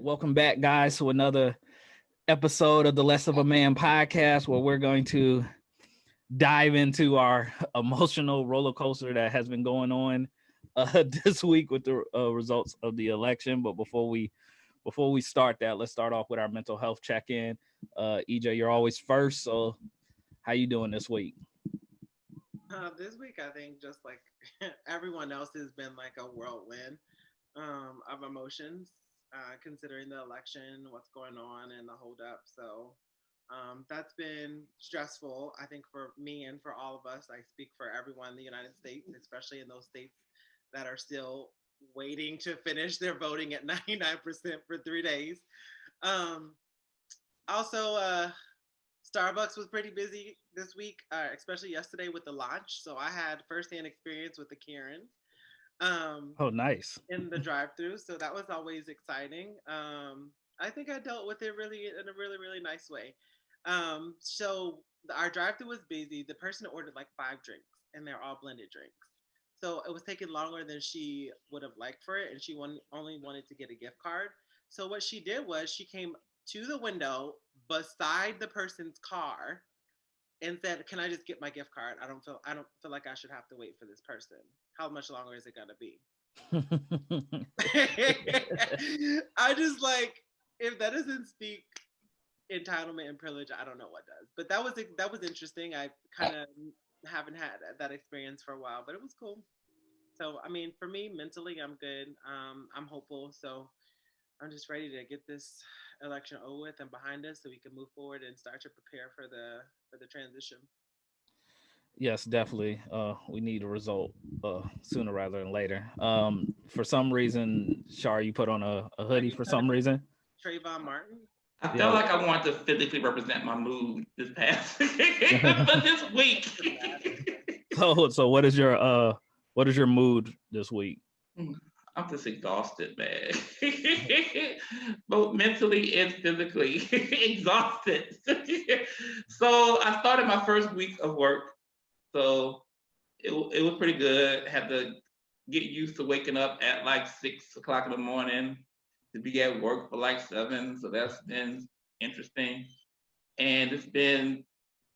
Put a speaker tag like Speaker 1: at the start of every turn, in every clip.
Speaker 1: Welcome back, guys, to another episode of the Less of a Man podcast, where we're going to dive into our emotional roller coaster that has been going on this week with the results of the election. But before we start that, let's start off with our mental health check-in. EJ, you're always first, so how you doing this week?
Speaker 2: This week, I think just like everyone else has been like a whirlwind of emotions, considering the election, what's going on, and the holdup. So that's been stressful, I think, for me and for all of us. I speak for everyone in the United States, especially in those states that are still waiting to finish their voting at 99% for 3 days. Um, also, Starbucks was pretty busy this week, especially yesterday with the launch. So I had firsthand experience with the Karen
Speaker 1: Oh, nice.
Speaker 2: in the drive-through. So that was always exciting. I think I dealt with it really in a really, really nice way. Our drive-through was busy. The person ordered like 5 drinks, and they're all blended drinks. So it was taking longer than she would have liked for it, and she only wanted to get a gift card. So what she did was she came to the window beside the person's car and said, "Can I just get my gift card? I don't feel like I should have to wait for this person. How much longer is it gonna be?" I just like, if that doesn't speak entitlement and privilege, I don't know what does. But that was interesting. I kind of haven't had that experience for a while, but it was cool. So I mean, for me, mentally, I'm good. I'm hopeful. So I'm just ready to get this election over with and behind us, so we can move forward and start to prepare for the transition.
Speaker 1: Yes, definitely. We need a result sooner rather than later. For some reason, Shar, you put on a
Speaker 2: Are
Speaker 1: hoodie
Speaker 2: you
Speaker 1: for
Speaker 2: trying to
Speaker 1: some
Speaker 2: be
Speaker 1: reason.
Speaker 2: Trayvon Martin?
Speaker 3: I felt
Speaker 1: Yeah.
Speaker 3: like I wanted to physically represent my mood this past this week.
Speaker 1: So what is your mood this week?
Speaker 3: I'm just exhausted, man. Both mentally and physically exhausted. So I started my first week of work. So it was pretty good. Had to get used to waking up at like 6 o'clock in the morning to be at work for like 7. So that's been interesting. And it's been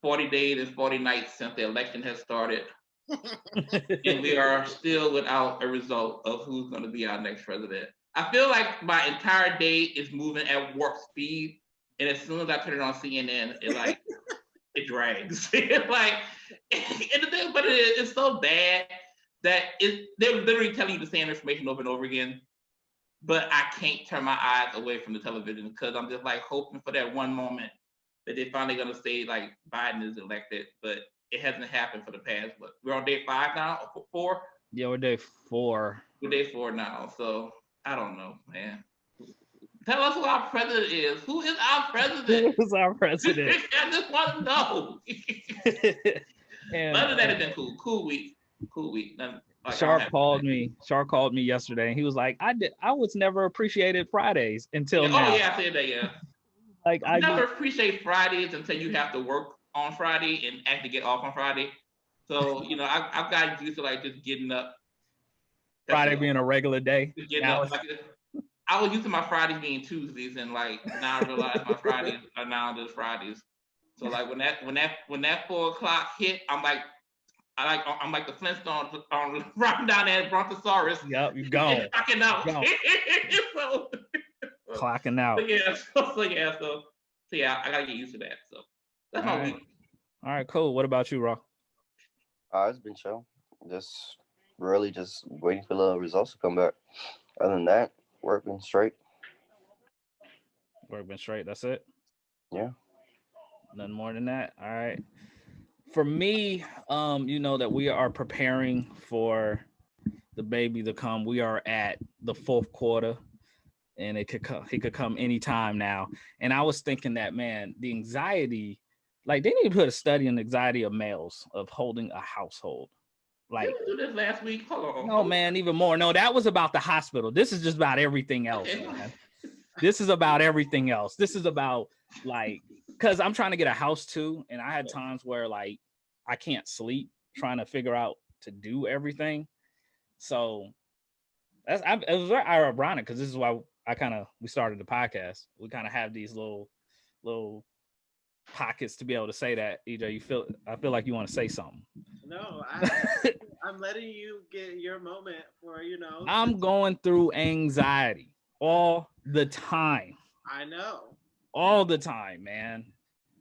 Speaker 3: 40 days and 40 nights since the election has started. And we are still without a result of who's going to be our next president. I feel like my entire day is moving at warp speed, and as soon as I turn it on CNN, it drags. Like, and the thing, but it's so bad that they're literally telling you the same information over and over again. But I can't turn my eyes away from the television because I'm just like hoping for that one moment that they're finally gonna say like Biden is elected, but it hasn't happened for the past. But we're on day 5 now, or 4.
Speaker 1: Yeah, we're day 4.
Speaker 3: We're day 4 now, so I don't know, man. Tell us who our president is. Who is our president?
Speaker 1: Who is our president?
Speaker 3: I just want to know.
Speaker 1: And
Speaker 3: Other than that, it's been cool. Cool week. Like,
Speaker 1: Shark called me. Shark called me yesterday, and he was like, I was never appreciated Fridays until now.
Speaker 3: Oh yeah, I said that. Yeah.
Speaker 1: Like
Speaker 3: I never appreciate Fridays until you have to work on Friday and actually get off on Friday. So I've gotten used to like just getting up.
Speaker 1: Friday being a regular day.
Speaker 3: Getting up. I was used to my Fridays being Tuesdays, and like now I realize my Fridays are now just Fridays. So like when that 4 o'clock hit, I'm like the Flintstones riding down that Brontosaurus.
Speaker 1: Yep, you gone.
Speaker 3: Clocking out.
Speaker 1: Clocking out.
Speaker 3: So yeah, I gotta get used to that. So that's my week.
Speaker 1: All right, cool. What about you, Rock?
Speaker 4: It's been chill. Just really just waiting for the results to come back. Other than that, working straight.
Speaker 1: Work been straight. That's it.
Speaker 4: Yeah.
Speaker 1: Nothing more than that. All right. For me, you know that we are preparing for the baby to come. We are at the 4th quarter, and it could come anytime now. And I was thinking that, man, the anxiety, like they need to put a study on the anxiety of males of holding a household. Like,
Speaker 3: did we do this last week? Hold on.
Speaker 1: No, man, even more. No, that was about the hospital. This is just about everything else, man. This is about everything else. This is about like, because I'm trying to get a house too, and I had times where like I can't sleep trying to figure out to do everything. So it was very ironic because this is why we started the podcast. We kind of have these little pockets to be able to say that. EJ, I feel like you want to say something.
Speaker 2: No, I'm letting you get your moment for
Speaker 1: I'm going through anxiety all the time.
Speaker 2: I know.
Speaker 1: All the time, man.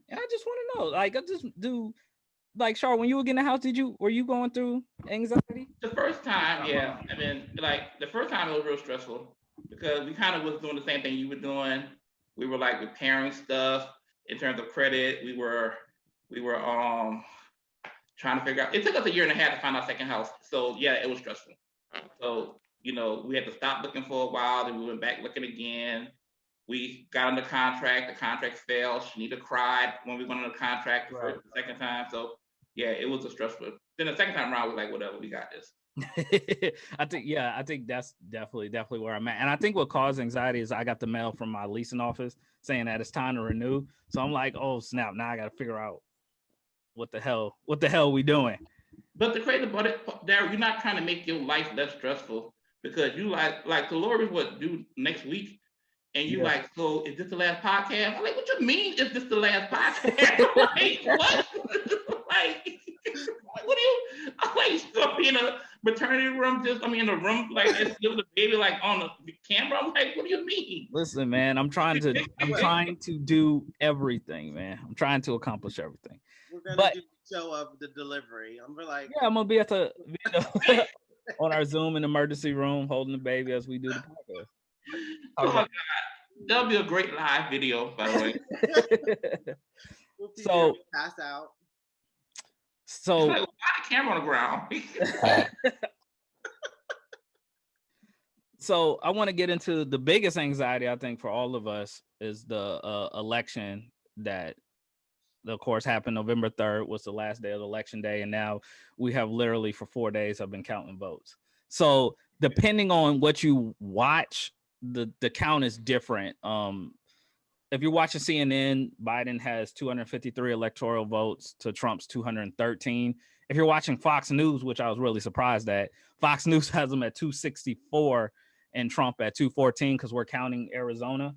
Speaker 1: And I just want to know, like, I just do, like, Char, when you were getting the house, were you going through anxiety?
Speaker 3: The first time, yeah. I mean, like the first time it was real stressful because we kind of was doing the same thing you were doing. We were like repairing stuff in terms of credit. We were trying to figure out. It took us a year and a half to find our second house. So yeah, it was stressful. So we had to stop looking for a while. Then we went back looking again. We got under contract. The contract failed. Shanita cried when we went under contract for the second time. So yeah, it was a stressful. Then the second time around, we were like, whatever, we got this.
Speaker 1: I think that's definitely where I'm at. And I think what caused anxiety is I got the mail from my leasing office saying that it's time to renew. So I'm like, oh snap, now I got to figure out what the hell we doing.
Speaker 3: But the crazy about it, Darryl, you're not trying to make your life less stressful because you like the Lori what do next week, and you like, so is this the last podcast? I'm like, what you mean? Is this the last podcast? Like what? Like what do you? I'm like, so in a maternity room, in a room like this with a baby like on the camera. I'm like, what do you mean?
Speaker 1: Listen, man, I'm trying to do everything, man. I'm trying to accomplish everything.
Speaker 2: We're gonna do the show of the delivery. I'm like,
Speaker 1: yeah, I'm gonna be on our Zoom in the emergency room holding the baby as we do the podcast.
Speaker 3: Oh God, that'll be a great live video, by the way.
Speaker 2: So pass out.
Speaker 1: So
Speaker 3: why the camera on the ground?
Speaker 1: So I want to get into the biggest anxiety I think for all of us is the election that, of course, happened November 3rd was the last day of the election day, and now we have literally for 4 days have been counting votes. So depending on what you watch, the count is different. If you're watching CNN, Biden has 253 electoral votes to Trump's 213. If you're watching Fox News, which I was really surprised at, Fox News has them at 264 and Trump at 214 because we're counting Arizona.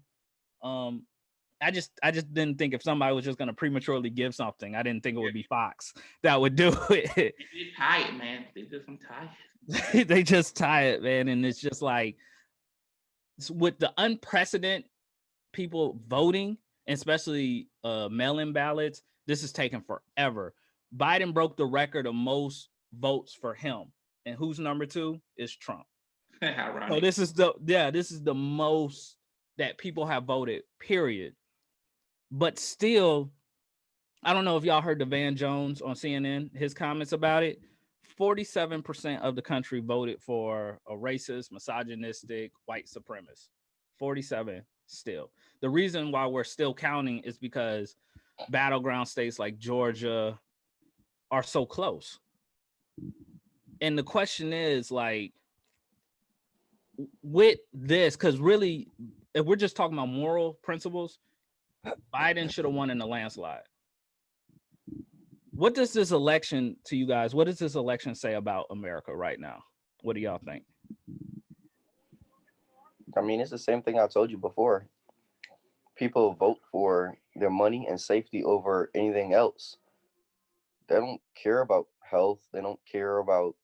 Speaker 1: I just didn't think if somebody was just going to prematurely give something, I didn't think it would be Fox that would do it.
Speaker 3: They're tired, man. I'm tired.
Speaker 1: They just tired, man. And it's just like with the unprecedented people voting, especially mail-in ballots, this is taking forever. Biden broke the record of most votes for him. And who's number 2 is Trump. So this is the most that people have voted, period. But still, I don't know if y'all heard the Van Jones on CNN, his comments about it. 47% of the country voted for a racist, misogynistic, white supremacist. 47 still. The reason why we're still counting is because battleground states like Georgia are so close. And the question is, like, with this, because really, if we're just talking about moral principles, Biden should have won in a landslide. What does this election to you guys? What does this election say about America right now? What do y'all think?
Speaker 4: I mean, it's the same thing I told you before. People vote for their money and safety over anything else. They don't care about health. They don't care about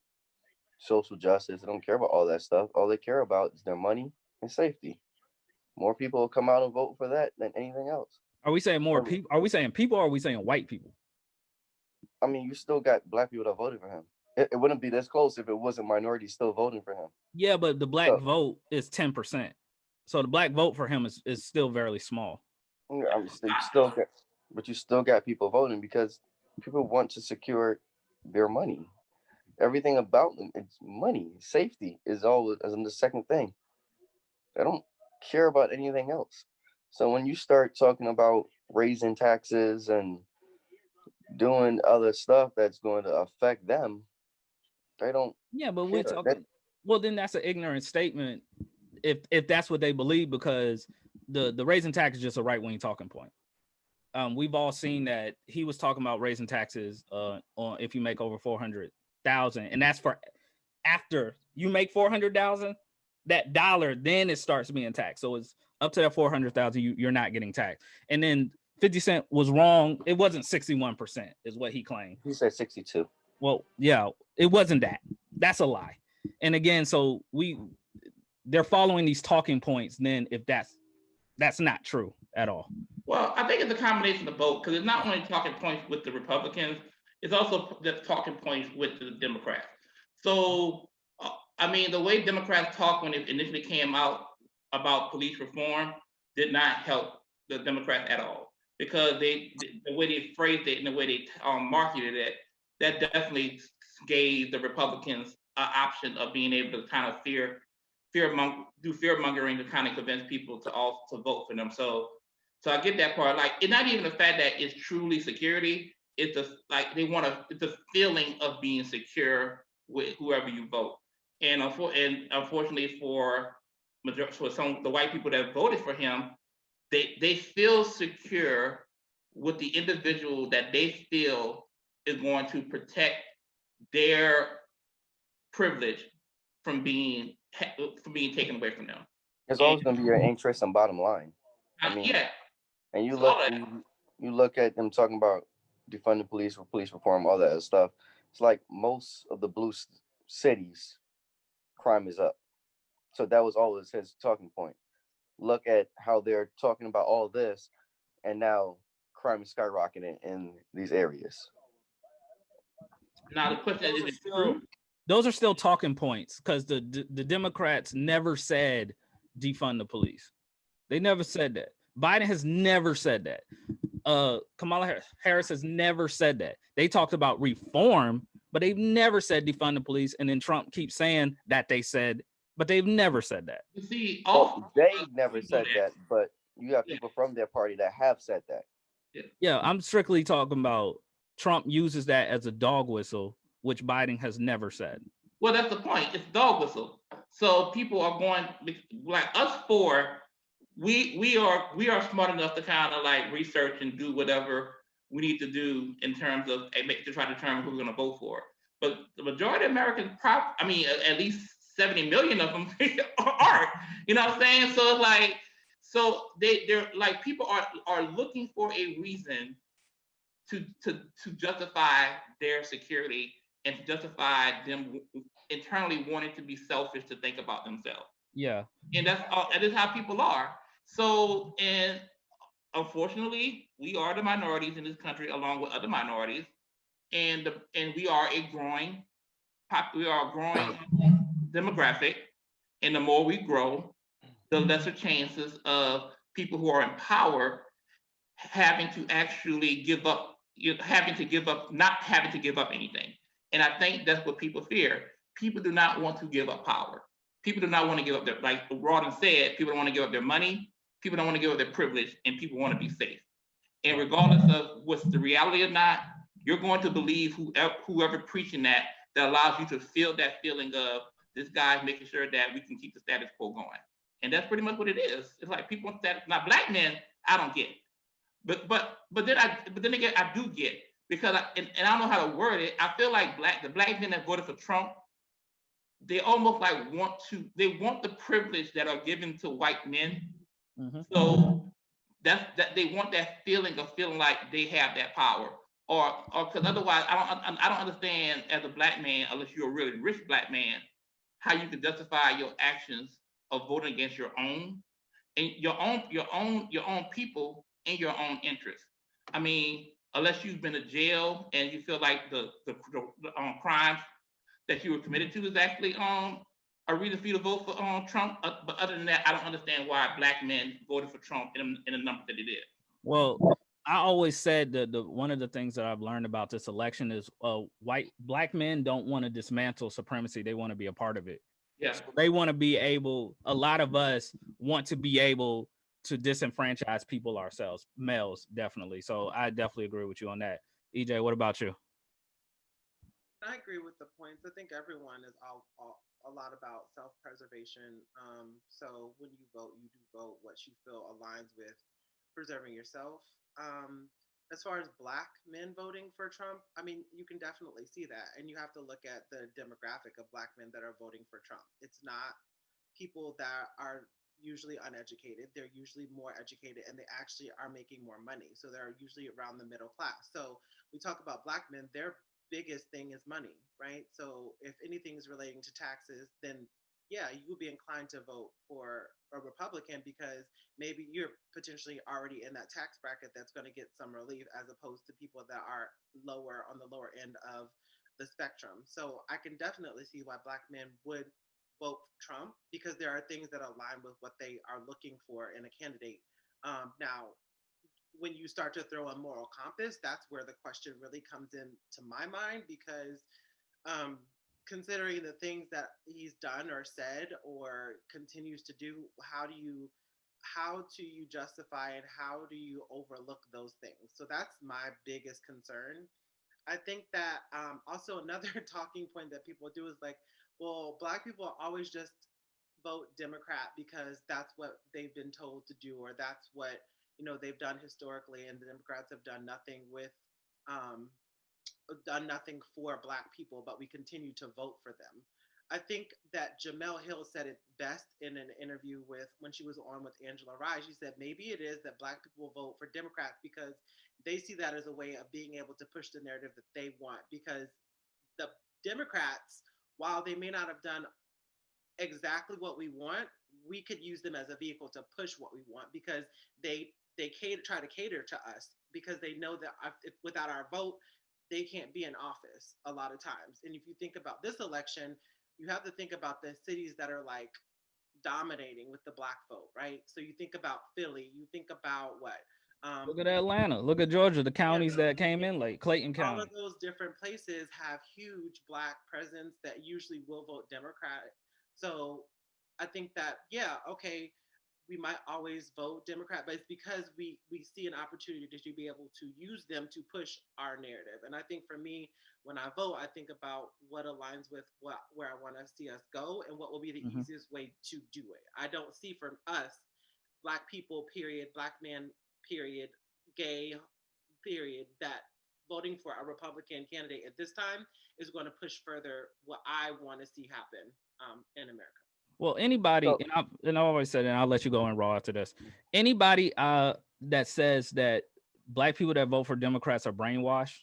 Speaker 4: social justice. They don't care about all that stuff. All they care about is their money and safety. More people will come out and vote for that than anything else.
Speaker 1: Are we saying more people? Are we saying people or are we saying white people?
Speaker 4: I mean, you still got black people that voted for him. It wouldn't be this close if it wasn't minorities still voting for him.
Speaker 1: Yeah, but the black vote is 10%. So the black vote for him is still very small.
Speaker 4: But you still got people voting because people want to secure their money. Everything about them, it's money. Safety is all as in the second thing. They don't care about anything else. So when you start talking about raising taxes and doing other stuff that's going to affect them, they don't.
Speaker 1: Yeah, but we're talking. Well, then that's an ignorant statement if that's what they believe, because the raising tax is just a right-wing talking point. We've all seen that he was talking about raising taxes on if you make over 400,000, and that's for after you make 400,000. that dollar, then it starts being taxed. So it's up to that 400,000, you're not getting taxed. And then 50 Cent was wrong. It wasn't 61% is what he claimed.
Speaker 4: He said 62.
Speaker 1: Well, yeah, it wasn't that. That's a lie. And again, so they're following these talking points. Then if that's not true at all.
Speaker 3: Well, I think it's a combination of both, because it's not only talking points with the Republicans, it's also the talking points with the Democrats. So, I mean, the way Democrats talked when it initially came out about police reform did not help the Democrats at all, because the way they phrased it and the way they marketed it, that definitely gave the Republicans an option of being able to kind of do fear mongering to kind of convince people to vote for them. So I get that part. Like, it's not even the fact that it's truly security. It's just like it's a feeling of being secure with whoever you vote. And unfortunately for the white people that voted for him, they feel secure with the individual that they feel is going to protect their privilege from being taken away from them.
Speaker 4: It's always going to be your interest and bottom line. I mean,
Speaker 3: yeah.
Speaker 4: And you look at them talking about defunding police reform, all that other stuff. It's like most of the blue cities, crime is up. So that was always his talking point. Look at how they're talking about all this, and now crime is skyrocketing in these areas.
Speaker 3: Now the question is it true?
Speaker 1: Those are still talking points, because the Democrats never said defund the police. They never said that. Biden has never said that. Kamala Harris has never said that. They talked about reform, but they've never said defund the police. And then Trump keeps saying that they said, but they've never said that.
Speaker 3: You see,
Speaker 4: they never said that, but you got people from their party that have said that.
Speaker 1: Yeah, I'm strictly talking about Trump uses that as a dog whistle, which Biden has never said.
Speaker 3: Well, that's the point. It's dog whistle. So people are going, like us four, we are smart enough to kind of like research and do whatever we need to do in terms of to try to determine who we're going to vote for. But the majority of Americans, at least 70 million of them aren't. You know what I'm saying? So it's like, so they're like, people are looking for a reason to justify their security and to justify them internally wanting to be selfish, to think about themselves.
Speaker 1: Yeah.
Speaker 3: And that is how people are. So, and unfortunately, we are the minorities in this country along with other minorities, and we are a growing demographic. And the more we grow, the lesser chances of people who are in power having to actually give up, not having to give up anything. And I think that's what people fear. People do not want to give up power. People do not want to give up like Rawdon said, people don't want to give up their money, people don't want to give up their privilege, and people want to be safe. And regardless of what's the reality or not, you're going to believe whoever preaching that allows you to feel that feeling of this guy's making sure that we can keep the status quo going. And that's pretty much what it is. It's like people want that. Now, black men, I don't get. But then again, I do get, because I don't know how to word it. I feel like the black men that voted for Trump, they almost like want the privilege that are given to white men. Mm-hmm. So that they want that feeling of feeling like they have that power, or because otherwise I don't understand as a black man, unless you're a really rich black man, how you can justify your actions of voting against your own people in your own interest. I mean, unless you've been to jail and you feel like the crimes that you were committed to is actually a reason for you to vote for Trump. But other than that, I don't understand why black men voted for Trump in the number that they did.
Speaker 1: Well, I always said that one of the things that I've learned about this election is black men don't want to dismantle supremacy. They want to be a part of it.
Speaker 3: Yeah.
Speaker 1: So they want to be able, a lot of us want to be able to disenfranchise people ourselves, males, definitely. So I definitely agree with you on that. EJ, what about you?
Speaker 2: I agree with the points. I think everyone is a lot about self-preservation. So when you vote, you do vote what you feel aligns with preserving yourself. As far as black men voting for Trump, I mean, you can definitely see that. And you have to look at the demographic of black men that are voting for Trump. It's not people that are usually uneducated. They're usually more educated and they actually are making more money. So they're usually around the middle class. So we talk about black men, their biggest thing is money, right? So if anything is relating to taxes, then yeah, you would be inclined to vote for a Republican because maybe you're potentially already in that tax bracket that's going to get some relief as opposed to people that are lower on the lower end of the spectrum. So I can definitely see why black men would vote Trump because there are things that align with what they are looking for in a candidate. Now, when you start to throw a moral compass, that's where the question really comes in to my mind because um, considering the things that he's done or said or continues to do, how do you justify and how do you overlook those things? So that's my biggest concern. I think that also another talking point that people do is like, well, black people always just vote Democrat because that's what they've been told to do, or that's what they've done historically, and the Democrats have um, done nothing for black people, but we continue to vote for them. I think that Jamel Hill said it best in an interview with when she was on with Angela Rye. She said maybe it is that black people vote for Democrats because they see that as a way of being able to push the narrative that they want. Because the Democrats, while they may not have done exactly what we want, we could use them as a vehicle to push what we want because they try to cater to us because they know that if, without our vote, they can't be in office a lot of times. And if you think about this election, you have to think about the cities that are like dominating with the black vote, right? So you think about Philly, you think about what?
Speaker 1: Look at Atlanta. Look at Georgia. The
Speaker 2: Yeah,
Speaker 1: counties that came in late. Clayton
Speaker 2: all of
Speaker 1: County.
Speaker 2: those different places have huge black presence that usually will vote Democratic. So I think that, yeah, okay, we might always vote Democrat, but it's because we see an opportunity to be able to use them to push our narrative. And I think for me, when I vote, I think about what aligns with where I want to see us go and what will be the
Speaker 1: Mhm.
Speaker 2: easiest way to do it. I don't see from us, black people, period, black men, period, gay, period, that voting for a Republican candidate at this time is going to push further what I want to see happen in America.
Speaker 1: Well, anybody,
Speaker 4: So
Speaker 1: and I always said, and I'll let you go in raw after this. Anybody that says that black people that vote for Democrats are brainwashed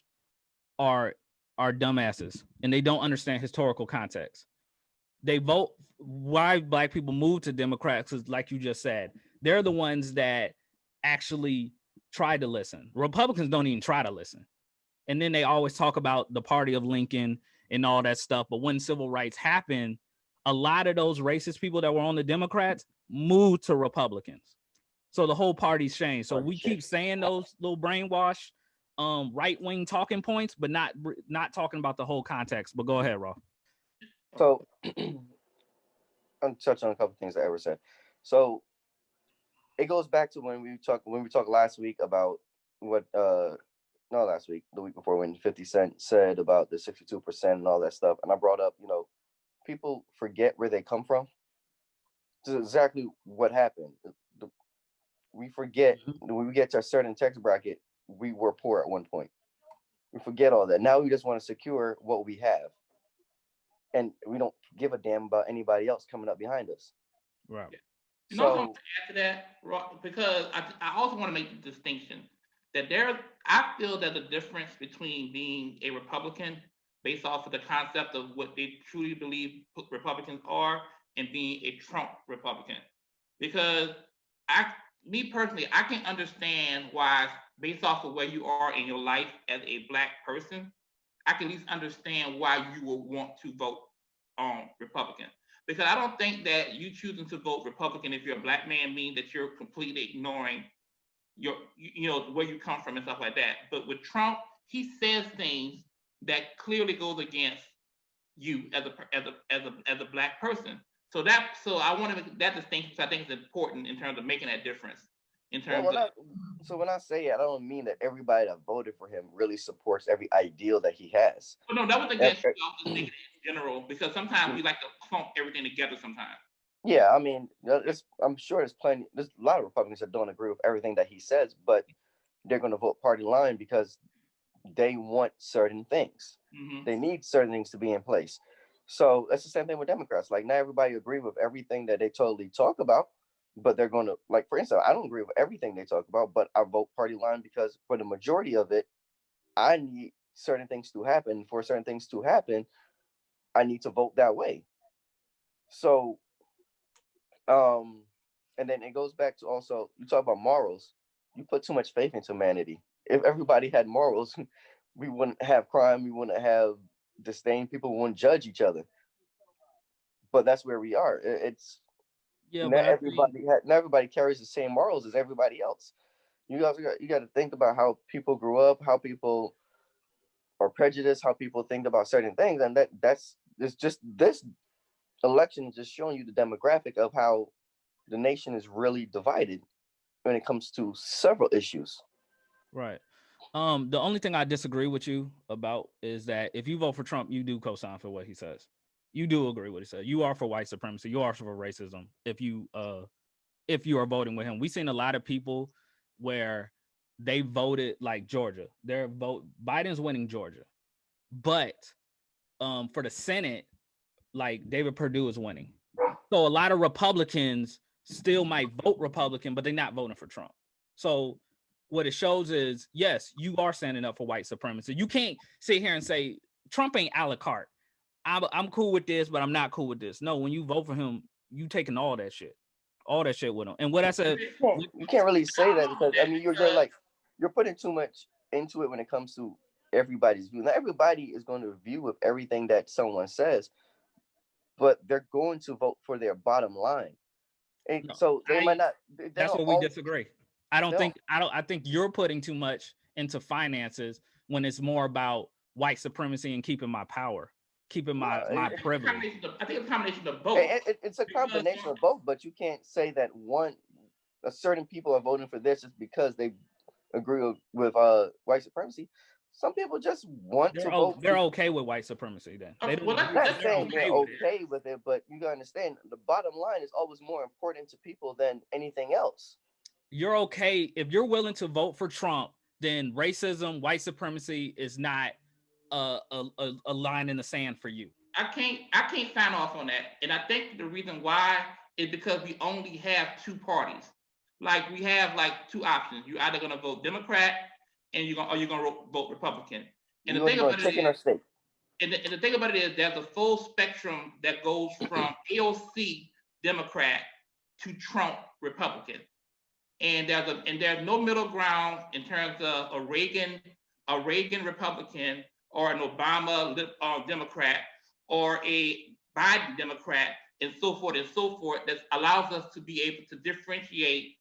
Speaker 1: are dumbasses, and they don't understand historical context. They vote why black people move to Democrats is like you just said. They're the ones that actually try to listen. Republicans don't even try to listen. And then they always talk about the party of Lincoln and all that stuff. But when civil rights happened, a lot of those racist people that were on the Democrats moved to Republicans. So the whole party's changed. So we keep saying those little brainwash right-wing talking points, but not talking about the whole context. But go ahead, Raw.
Speaker 4: so I'm touch on a couple things that Ever said. So it goes back to when we talked last week about what not last week, the week before, when 50 Cent said about the 62% and all that stuff. And I brought up, people forget where they come from. This is exactly what happened. We forget when we get to a certain tax bracket, we were poor at one point. We forget all that. Now we just want to secure what we have. And we don't give a damn about anybody else coming up behind us.
Speaker 1: Right.
Speaker 3: And also, I want
Speaker 4: So
Speaker 3: to add to that, because I also want to make the distinction that I feel there's a difference between being a Republican based off of the concept of what they truly believe Republicans are and being a Trump Republican. Because I, me personally, I can understand why, based off of where you are in your life as a black person, I can at least understand why you will want to vote Republican. Because I don't think that you choosing to vote Republican if you're a black man means that you're completely ignoring where you come from and stuff like that. But with Trump, he says things that clearly goes against you as a black person. So I want to make that distinction. So I think it's important in terms of making that difference. In
Speaker 4: well,
Speaker 3: terms of
Speaker 4: when I say it, I don't mean that everybody that voted for him really supports every ideal that he has.
Speaker 3: no, that was against you. I was just thinking in general because sometimes we like to clump everything together. Sometimes.
Speaker 4: Yeah, I mean, I'm sure there's a lot of Republicans that don't agree with everything that he says, but they're going to vote party line because they want certain things.
Speaker 3: Mm-hmm.
Speaker 4: They need certain things to be in place. So that's the same thing with Democrats. Like, not everybody agree with everything that they totally talk about, but they're going to, like, for instance, I don't agree with everything they talk about, but I vote party line because for the majority of it, I need certain things to happen. For certain things to happen, I need to vote that way. So, um, and then it goes back to also, you talk about morals. You put too much faith into humanity. If everybody had morals, we wouldn't have crime. We wouldn't have disdain. People wouldn't judge each other. But that's where we are. It's
Speaker 1: Yeah, but
Speaker 4: not
Speaker 1: I think
Speaker 4: not everybody carries the same morals as everybody else. You got to think about how people grew up, how people are prejudiced, how people think about certain things, and that's it's just this election is just showing you the demographic of how the nation is really divided when it comes to several issues.
Speaker 1: right. The only thing I disagree with you about is that if you vote for Trump, you do co-sign for what he says. You do agree with what he said. You are for white supremacy. You are for racism. If you are voting with him, we've seen a lot of people where they voted like Georgia. Biden's winning Georgia, but for the Senate, like David Perdue is winning. So a lot of Republicans still might vote Republican, but they're not voting for Trump. So what it shows is, yes, you are standing up for white supremacy. You can't sit here and say Trump ain't a la carte. I'm cool with this, but I'm not cool with this. No, when you vote for him, you taking all that shit with him. And what I said,
Speaker 4: You can't really say that because I mean you're
Speaker 3: Because
Speaker 4: like you're putting too much into it when it comes to everybody's view. Not everybody is going to agree with everything that someone says, but they're going to vote for their bottom line. And
Speaker 1: no,
Speaker 4: so they might not. They
Speaker 1: that's
Speaker 4: don't
Speaker 1: where we
Speaker 4: all.
Speaker 1: disagree.
Speaker 4: They don't.
Speaker 1: I think you're putting too much into finances when it's more about white supremacy and keeping my power, keeping
Speaker 4: No,
Speaker 1: my privilege.
Speaker 3: I think it's a combination of both.
Speaker 4: it's a
Speaker 3: Because
Speaker 4: combination of both. But you can't say that a certain people are voting for this just because they agree with white supremacy. Some people just want to vote.
Speaker 1: They're okay with white supremacy then. They don't
Speaker 3: well,
Speaker 1: agree,
Speaker 4: Not
Speaker 1: but
Speaker 3: that's
Speaker 1: they're
Speaker 4: saying they're
Speaker 1: okay with it.
Speaker 4: okay with it, but you gotta understand the bottom line is always more important to people than anything else.
Speaker 1: You're okay if you're willing to vote for Trump, then racism, white supremacy is not a line in the sand for you.
Speaker 3: I can't sign off on that. And I think the reason why is because we only have two parties. Like we have like two options. You're either gonna vote Democrat and you're gonna vote Republican. And the
Speaker 4: You either
Speaker 3: thing
Speaker 4: going
Speaker 3: about it
Speaker 4: chicken or
Speaker 3: is,
Speaker 4: steak.
Speaker 3: and the thing about it is, there's a full spectrum that goes from AOC Democrat to Trump Republican, and there's no middle ground in terms of a Reagan Republican or an Obama Democrat or a Biden Democrat and so forth that allows us to be able to differentiate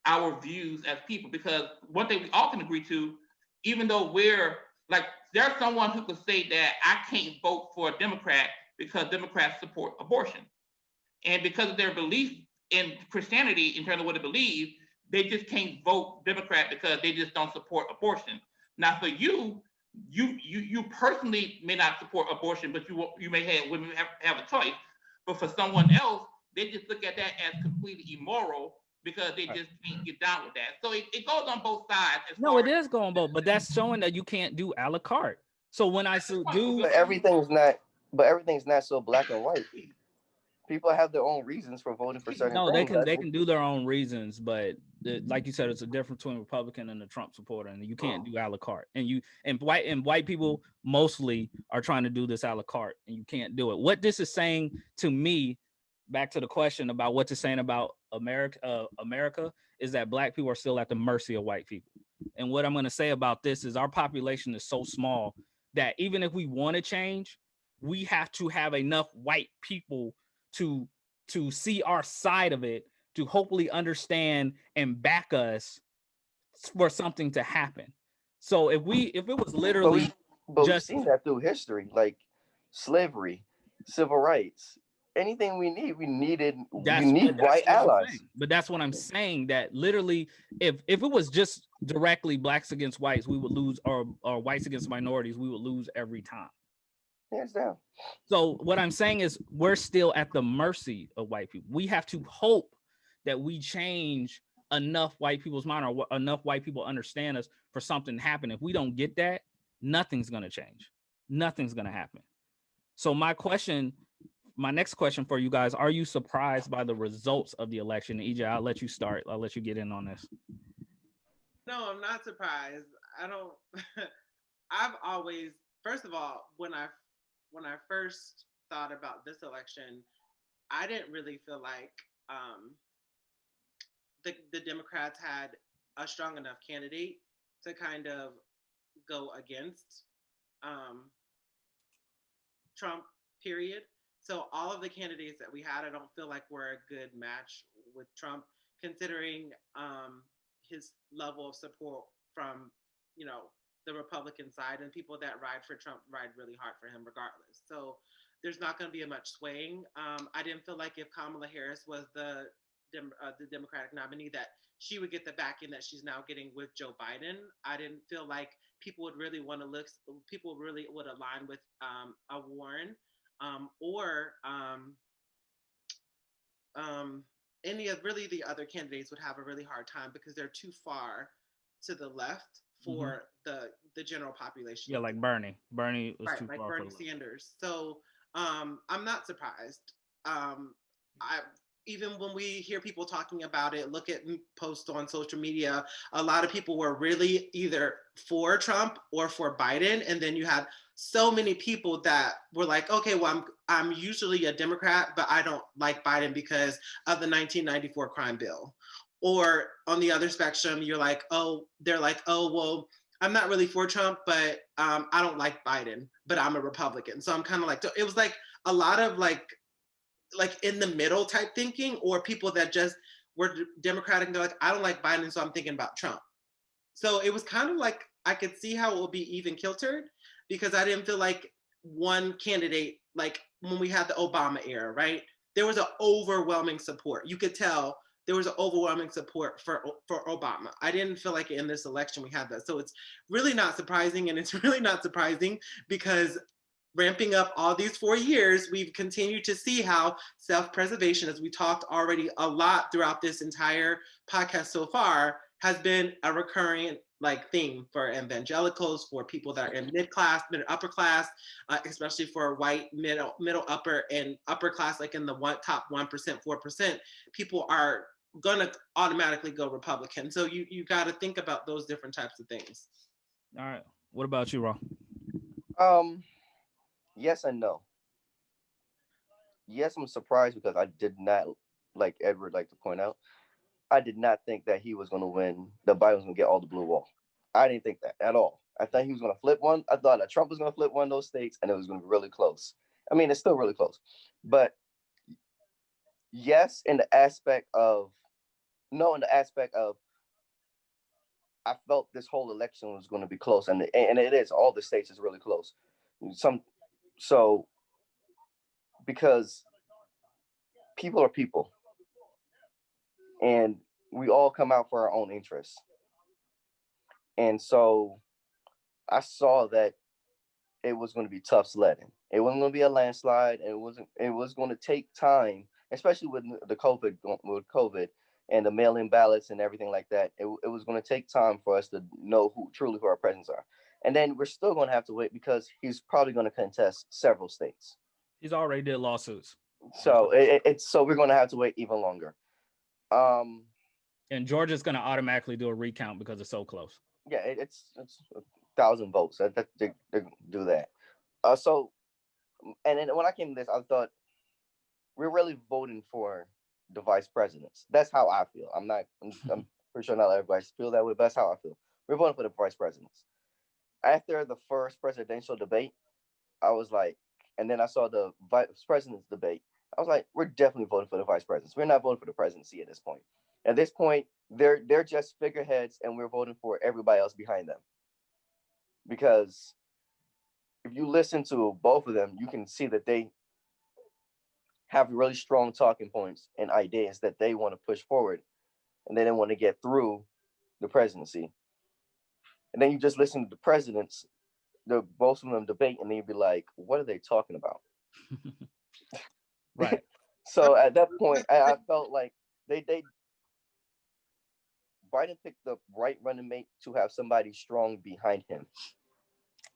Speaker 3: our views as people. Because one thing we all can agree to, even though we're like, there's someone who could say that I can't vote for a Democrat because Democrats support abortion. And because of their belief in Christianity, in terms of what they believe, they just can't vote Democrat because they just don't support abortion. Now, for you personally may not support abortion, but you may have women have a choice. But for someone else, they just look at that as completely immoral because they just can't get down with that. So it goes on both sides as
Speaker 1: No,
Speaker 3: far
Speaker 1: it
Speaker 3: as
Speaker 1: is going both, but that's showing that you can't do a la carte. So when I do,
Speaker 4: But everything's not. But everything's not so black and white. People have their own reasons for voting for certain
Speaker 1: no,
Speaker 4: things.
Speaker 1: they can do their own reasons, but like you said, it's a difference between Republican and a Trump supporter, and you can't do a la carte. And white people mostly are trying to do this a la carte, and you can't do it. What this is saying to me, back to the question about what it's saying about America is that black people are still at the mercy of white people. And what I'm going to say about this is our population is so small that even if we want to change, we have to have enough white people to see our side of it, to hopefully understand and back us for something to happen. So if it was literally
Speaker 4: But we've
Speaker 1: just
Speaker 4: seen that through history, like slavery, civil rights, anything we needed. You need white
Speaker 1: what I'm
Speaker 4: allies.
Speaker 1: saying. But that's what I'm saying, that literally if it was just directly blacks against whites, we would lose, or whites against minorities, we would lose every time.
Speaker 4: Hands down.
Speaker 1: So what I'm saying is we're still at the mercy of white people. We have to hope that we change enough white people's mind, or enough white people understand us for something to happen. If we don't get that, nothing's going to change. Nothing's going to happen. So my next question for you guys: are you surprised by the results of the election? EJ, I'll let you start. I'll let you get in on this.
Speaker 2: No, I'm not surprised. I don't. I've always, first of all, when I first thought about this election, I didn't really feel like the Democrats had a strong enough candidate to kind of go against um, Trump. Period. So all of the candidates that we had, I don't feel like were a good match with Trump, considering his level of support from, the Republican side, and people that ride for Trump ride really hard for him regardless. So there's not going to be a much swaying. I didn't feel like if Kamala Harris was the Democratic nominee that she would get the backing that she's now getting with Joe Biden. I didn't feel like people would really want to look. People really would align with a Warren or any of really the other candidates would have a really hard time because they're too far to the left for the general population.
Speaker 1: Yeah, like Bernie. Bernie was too
Speaker 2: like
Speaker 1: far
Speaker 2: Bernie
Speaker 1: for the
Speaker 2: Sanders. So I'm not surprised. I even when we hear people talking about it, look at posts on social media, a lot of people were really either for Trump or for Biden. And then you had so many people that were like, okay, well, I'm usually a Democrat, but I don't like Biden because of the 1994 crime bill. Or on the other spectrum, you're like, they're like, well, I'm not really for Trump, but I don't like Biden, but I'm a Republican. So I'm kind of like, it was like a lot of like in the middle type thinking, or people that just were Democratic and they're like, I don't like Biden, so I'm thinking about Trump. So it was kind of like, I could see how it would be even kiltered, because I didn't feel like one candidate, like when we had the Obama era, right? There was an overwhelming support. You could tell there was an overwhelming support for Obama. I didn't feel like in this election we had that. So it's really not surprising. And it's really not surprising because ramping up all these 4 years, we've continued to see how self-preservation, as we talked already a lot throughout this entire podcast so far, has been a recurring theme for evangelicals, for people that are in mid-class, mid-upper class, especially for white middle upper and upper class, like in the top 1%, 4%, people are gonna automatically go Republican. So you got to think about those different types of things.
Speaker 1: All right. What about you, Ron?
Speaker 4: Yes and no. Yes, I'm surprised because I did not, like Edward like to point out, I did not think that he was going to win. That Biden was going to get all the blue wall. I didn't think that at all. I thought he was going to flip one. I thought that Trump was going to flip one of those states, and it was going to be really close. I mean, it's still really close, but yes, in the aspect of no, in the aspect of I felt this whole election was going to be close, and it is. All the states is really close. So because people are people, and we all come out for our own interests, and so I saw that it was going to be tough sledding. It wasn't going to be a landslide, and it was going to take time, especially with the COVID and the mail-in ballots and everything like that. It was going to take time for us to know who our presidents are. And then we're still going to have to wait because he's probably going to contest several states.
Speaker 1: He's already did lawsuits.
Speaker 4: So so we're going to have to wait even longer.
Speaker 1: And Georgia's going to automatically do a recount because it's so close.
Speaker 4: Yeah, it's 1,000 votes. They do that. So, and then when I came to this, I thought we're really voting for the vice presidents. That's how I feel. I'm pretty sure not everybody feel that way, but that's how I feel. We're voting for the vice presidents. After the first presidential debate, I was like, and then I saw the vice president's debate. I was like, we're definitely voting for the vice presidents. We're not voting for the presidency at this point. At this point, they're just figureheads, and we're voting for everybody else behind them. Because if you listen to both of them, you can see that they have really strong talking points and ideas that they want to push forward, and they don't want to get through the presidency. And then you just listen to the presidents, both of them debate, and then you'd be like, what are they talking about?
Speaker 1: Right.
Speaker 4: So at that point, I felt like they Biden picked the right running mate to have somebody strong behind him.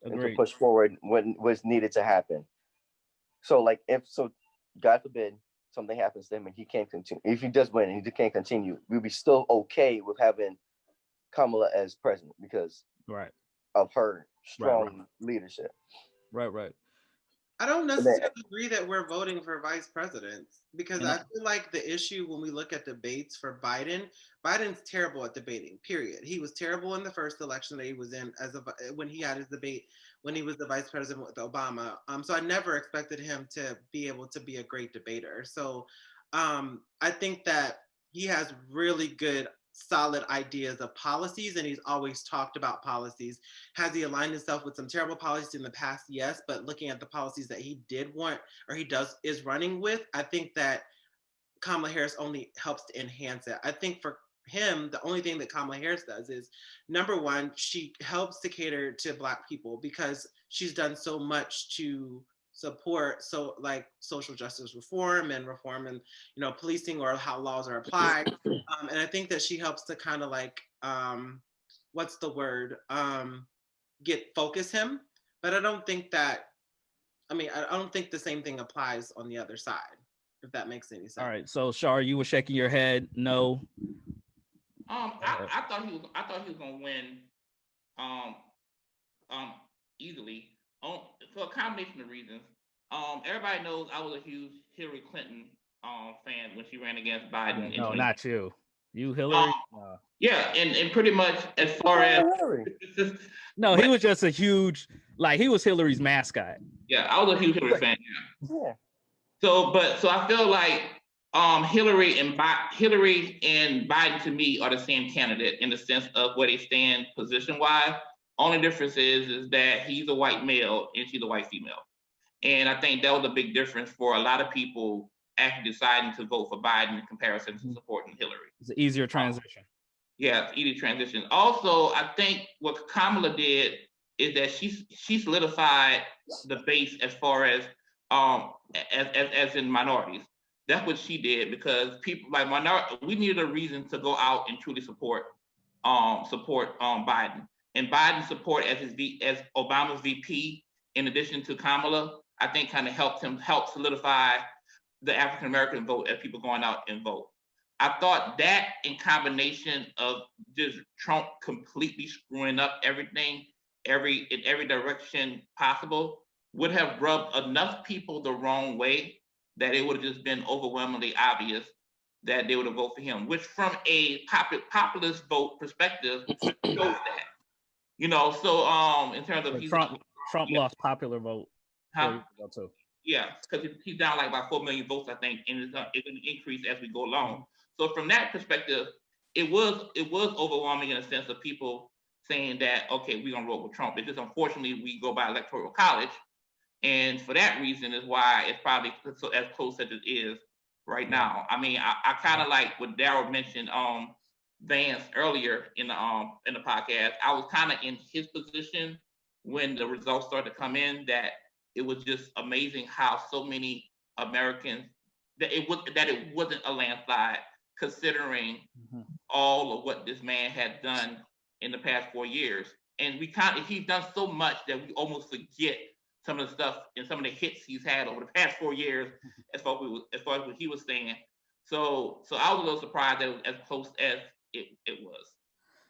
Speaker 1: Agreed.
Speaker 4: And to push forward when was needed to happen. So like God forbid something happens to him and he can't continue. If he does win and he can't continue, we'll be still okay with having Kamala as president because
Speaker 1: Right.
Speaker 4: of her strong
Speaker 1: Right.
Speaker 4: leadership.
Speaker 1: Right.
Speaker 2: I don't
Speaker 4: And then,
Speaker 2: necessarily agree that we're voting for vice presidents because
Speaker 1: And
Speaker 2: I feel like the issue when we look at debates for Biden, Biden's terrible at debating. Period. He was terrible in the first election that he was in when he had his debate when he was the vice president with Obama. So I never expected him to be able to be a great debater. So I think that he has really good solid ideas of policies and he's always talked about policies. Has he aligned himself with some terrible policies in the past? Yes, but looking at the policies that he did want or is running with, I think that Kamala Harris only helps to enhance it. I think for him, the only thing that Kamala Harris does is number one, she helps to cater to Black people because she's done so much to support like social justice reform and policing or how laws are applied. And I think that she helps to kind of like what's the word get focus him. But I don't think that I don't think the same thing applies on the other side, if that makes any sense.
Speaker 1: all right. So Shar, you were shaking your head. No.
Speaker 3: I thought he was gonna win, um, easily. For a combination of reasons. Everybody knows I was a huge Hillary Clinton fan when she ran against Biden.
Speaker 1: Yeah, no, not you. You,
Speaker 3: Um,
Speaker 1: Hillary.
Speaker 3: yeah, and pretty much as far as
Speaker 1: No, he was just a huge, like he was Hillary's mascot.
Speaker 3: yeah, I was a huge Hillary fan.
Speaker 4: yeah.
Speaker 3: So I feel like Hillary and Biden to me are the same candidate in the sense of where they stand position wise. Only difference is that he's a white male and she's a white female, and I think that was a big difference for a lot of people actually deciding to vote for Biden in comparison to supporting Hillary.
Speaker 1: It's an easier transition.
Speaker 3: Yeah, easy transition. Also, I think what Kamala did is that she solidified the base as far as as in minorities. That's what she did because people like we needed a reason to go out and truly support Biden. And Biden's support as Obama's VP, in addition to Kamala, I think kind of help solidify the African American vote as people going out and vote. I thought that in combination of just Trump completely screwing up everything, in every direction possible, would have rubbed enough people the wrong way that it would have just been overwhelmingly obvious that they would have voted for him, which from a populist vote perspective shows that. So in terms of
Speaker 1: Trump lost popular vote 4 years ago too.
Speaker 3: Yeah, because he's down like about 4 million votes, I think, and it's going to increase as we go along. So from that perspective, it was overwhelming in a sense of people saying that, okay, we're going to vote with Trump. It's just unfortunately we go by electoral college, and for that reason is why it's probably so as close as it is right now. I mean, I kind of like what Daryl mentioned Vance earlier in the podcast. I was kind of in his position when the results started to come in, that it was just amazing how so many Americans that it wasn't a landslide, considering all of what this man had done in the past 4 years. And he's done so much that we almost forget some of the stuff and some of the hits he's had over the past 4 years as far as what he was saying. So I was a little surprised that it was as close as it was.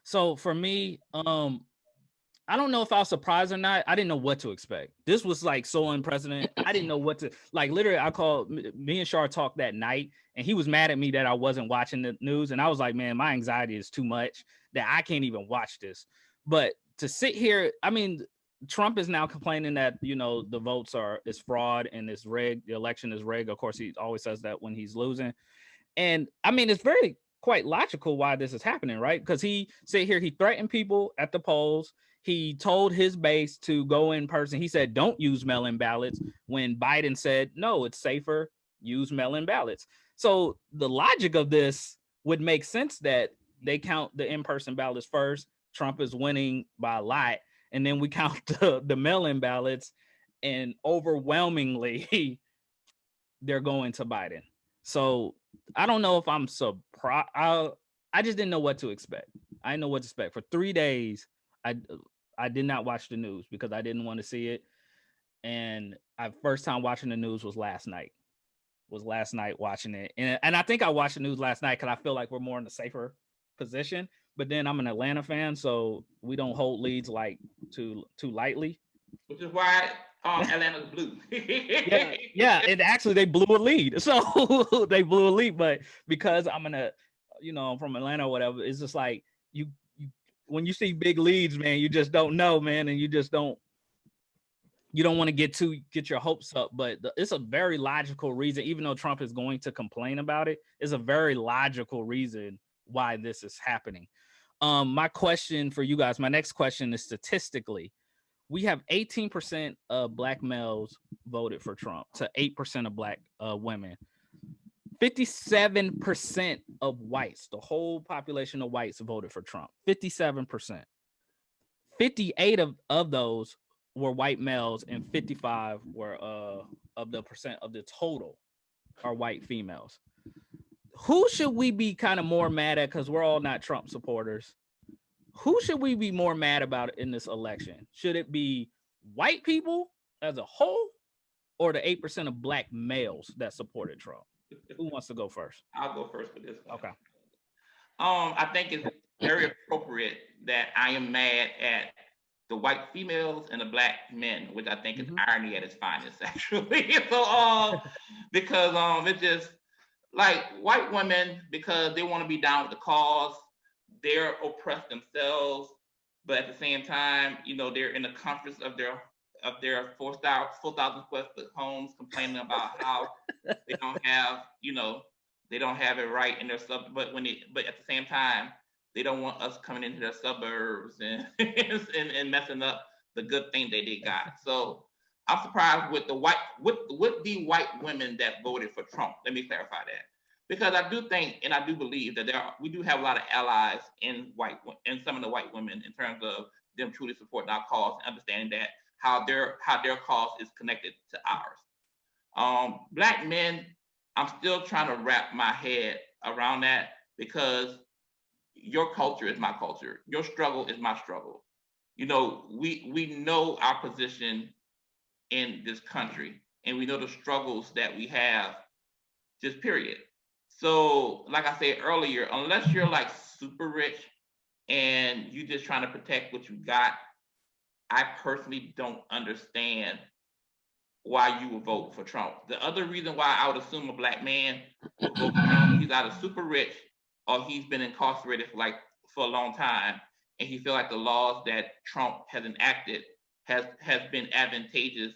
Speaker 1: So for me, I don't know if I was surprised or not. I didn't know what to expect. This was like so unprecedented. I didn't know what to like. Literally, I called me and Shar talked that night, and he was mad at me that I wasn't watching the news. And I was like, man, my anxiety is too much that I can't even watch this. But to sit here, I mean, Trump is now complaining that the votes is fraud and it's rigged. The election is rigged. Of course, he always says that when he's losing. And I mean, it's very quite logical why this is happening, right? Because he threatened people at the polls. He told his base to go in person. He said, don't use mail-in ballots, when Biden said, no, it's safer, use mail-in ballots. So the logic of this would make sense that they count the in-person ballots first. Trump is winning by a lot. And then we count the mail-in ballots, and overwhelmingly, they're going to Biden. So I don't know if I'm surprised. I just didn't know what to expect. I didn't know what to expect. For 3 days, I did not watch the news because I didn't want to see it. and I first time watching the news was last night. Watching it, and I think I watched the news last night because I feel like we're more in a safer position. But then I'm an Atlanta fan, so we don't hold leads like too lightly.
Speaker 3: Which is why Atlanta's blue.
Speaker 1: Yeah, and actually they blew a lead, so they blew a lead. But because I'm I'm from Atlanta or whatever, it's just like you when you see big leads, man, you just don't know, man, and you don't want to get your hopes up. But it's a very logical reason, even though Trump is going to complain about it, it's a very logical reason why this is happening. My question for you guys, my next question is statistically, we have 18% of black males voted for Trump to 8% of black women. 57% of whites, the whole population of whites voted for Trump. 57%. 58 of those were white males, and 55 were of the percent of the total are white females. Who should we be kind of more mad at? Because we're all not Trump supporters. Who should we be more mad about in this election? Should it be white people as a whole, or the 8% of black males that supported Trump? Who wants to go first?
Speaker 3: I'll go first with this one.
Speaker 1: Okay.
Speaker 3: I think it's very appropriate that I am mad at the white females and the black men, which I think is irony at its finest, actually. So, because it's just like white women, because they want to be down with the cause, they're oppressed themselves, but at the same time, they're in the comforts of their 4,000 square foot homes, complaining about how they don't have, they don't have it right in their but at the same time, they don't want us coming into their suburbs and and messing up the good thing that they got. So I'm surprised with the white women that voted for Trump. Let me clarify that. Because I do think and I do believe that we do have a lot of allies in some of the white women in terms of them truly supporting our cause and understanding that how their cause is connected to ours. Black men, I'm still trying to wrap my head around that, because your culture is my culture. Your struggle is my struggle. We know our position in this country, and we know the struggles that we have, just period. So, like I said earlier, unless you're like super rich and you just trying to protect what you got, I personally don't understand why you would vote for Trump. The other reason why I would assume a black man would vote for Trump, he's either super rich or he's been incarcerated for a long time, and he feel like the laws that Trump has enacted has been advantageous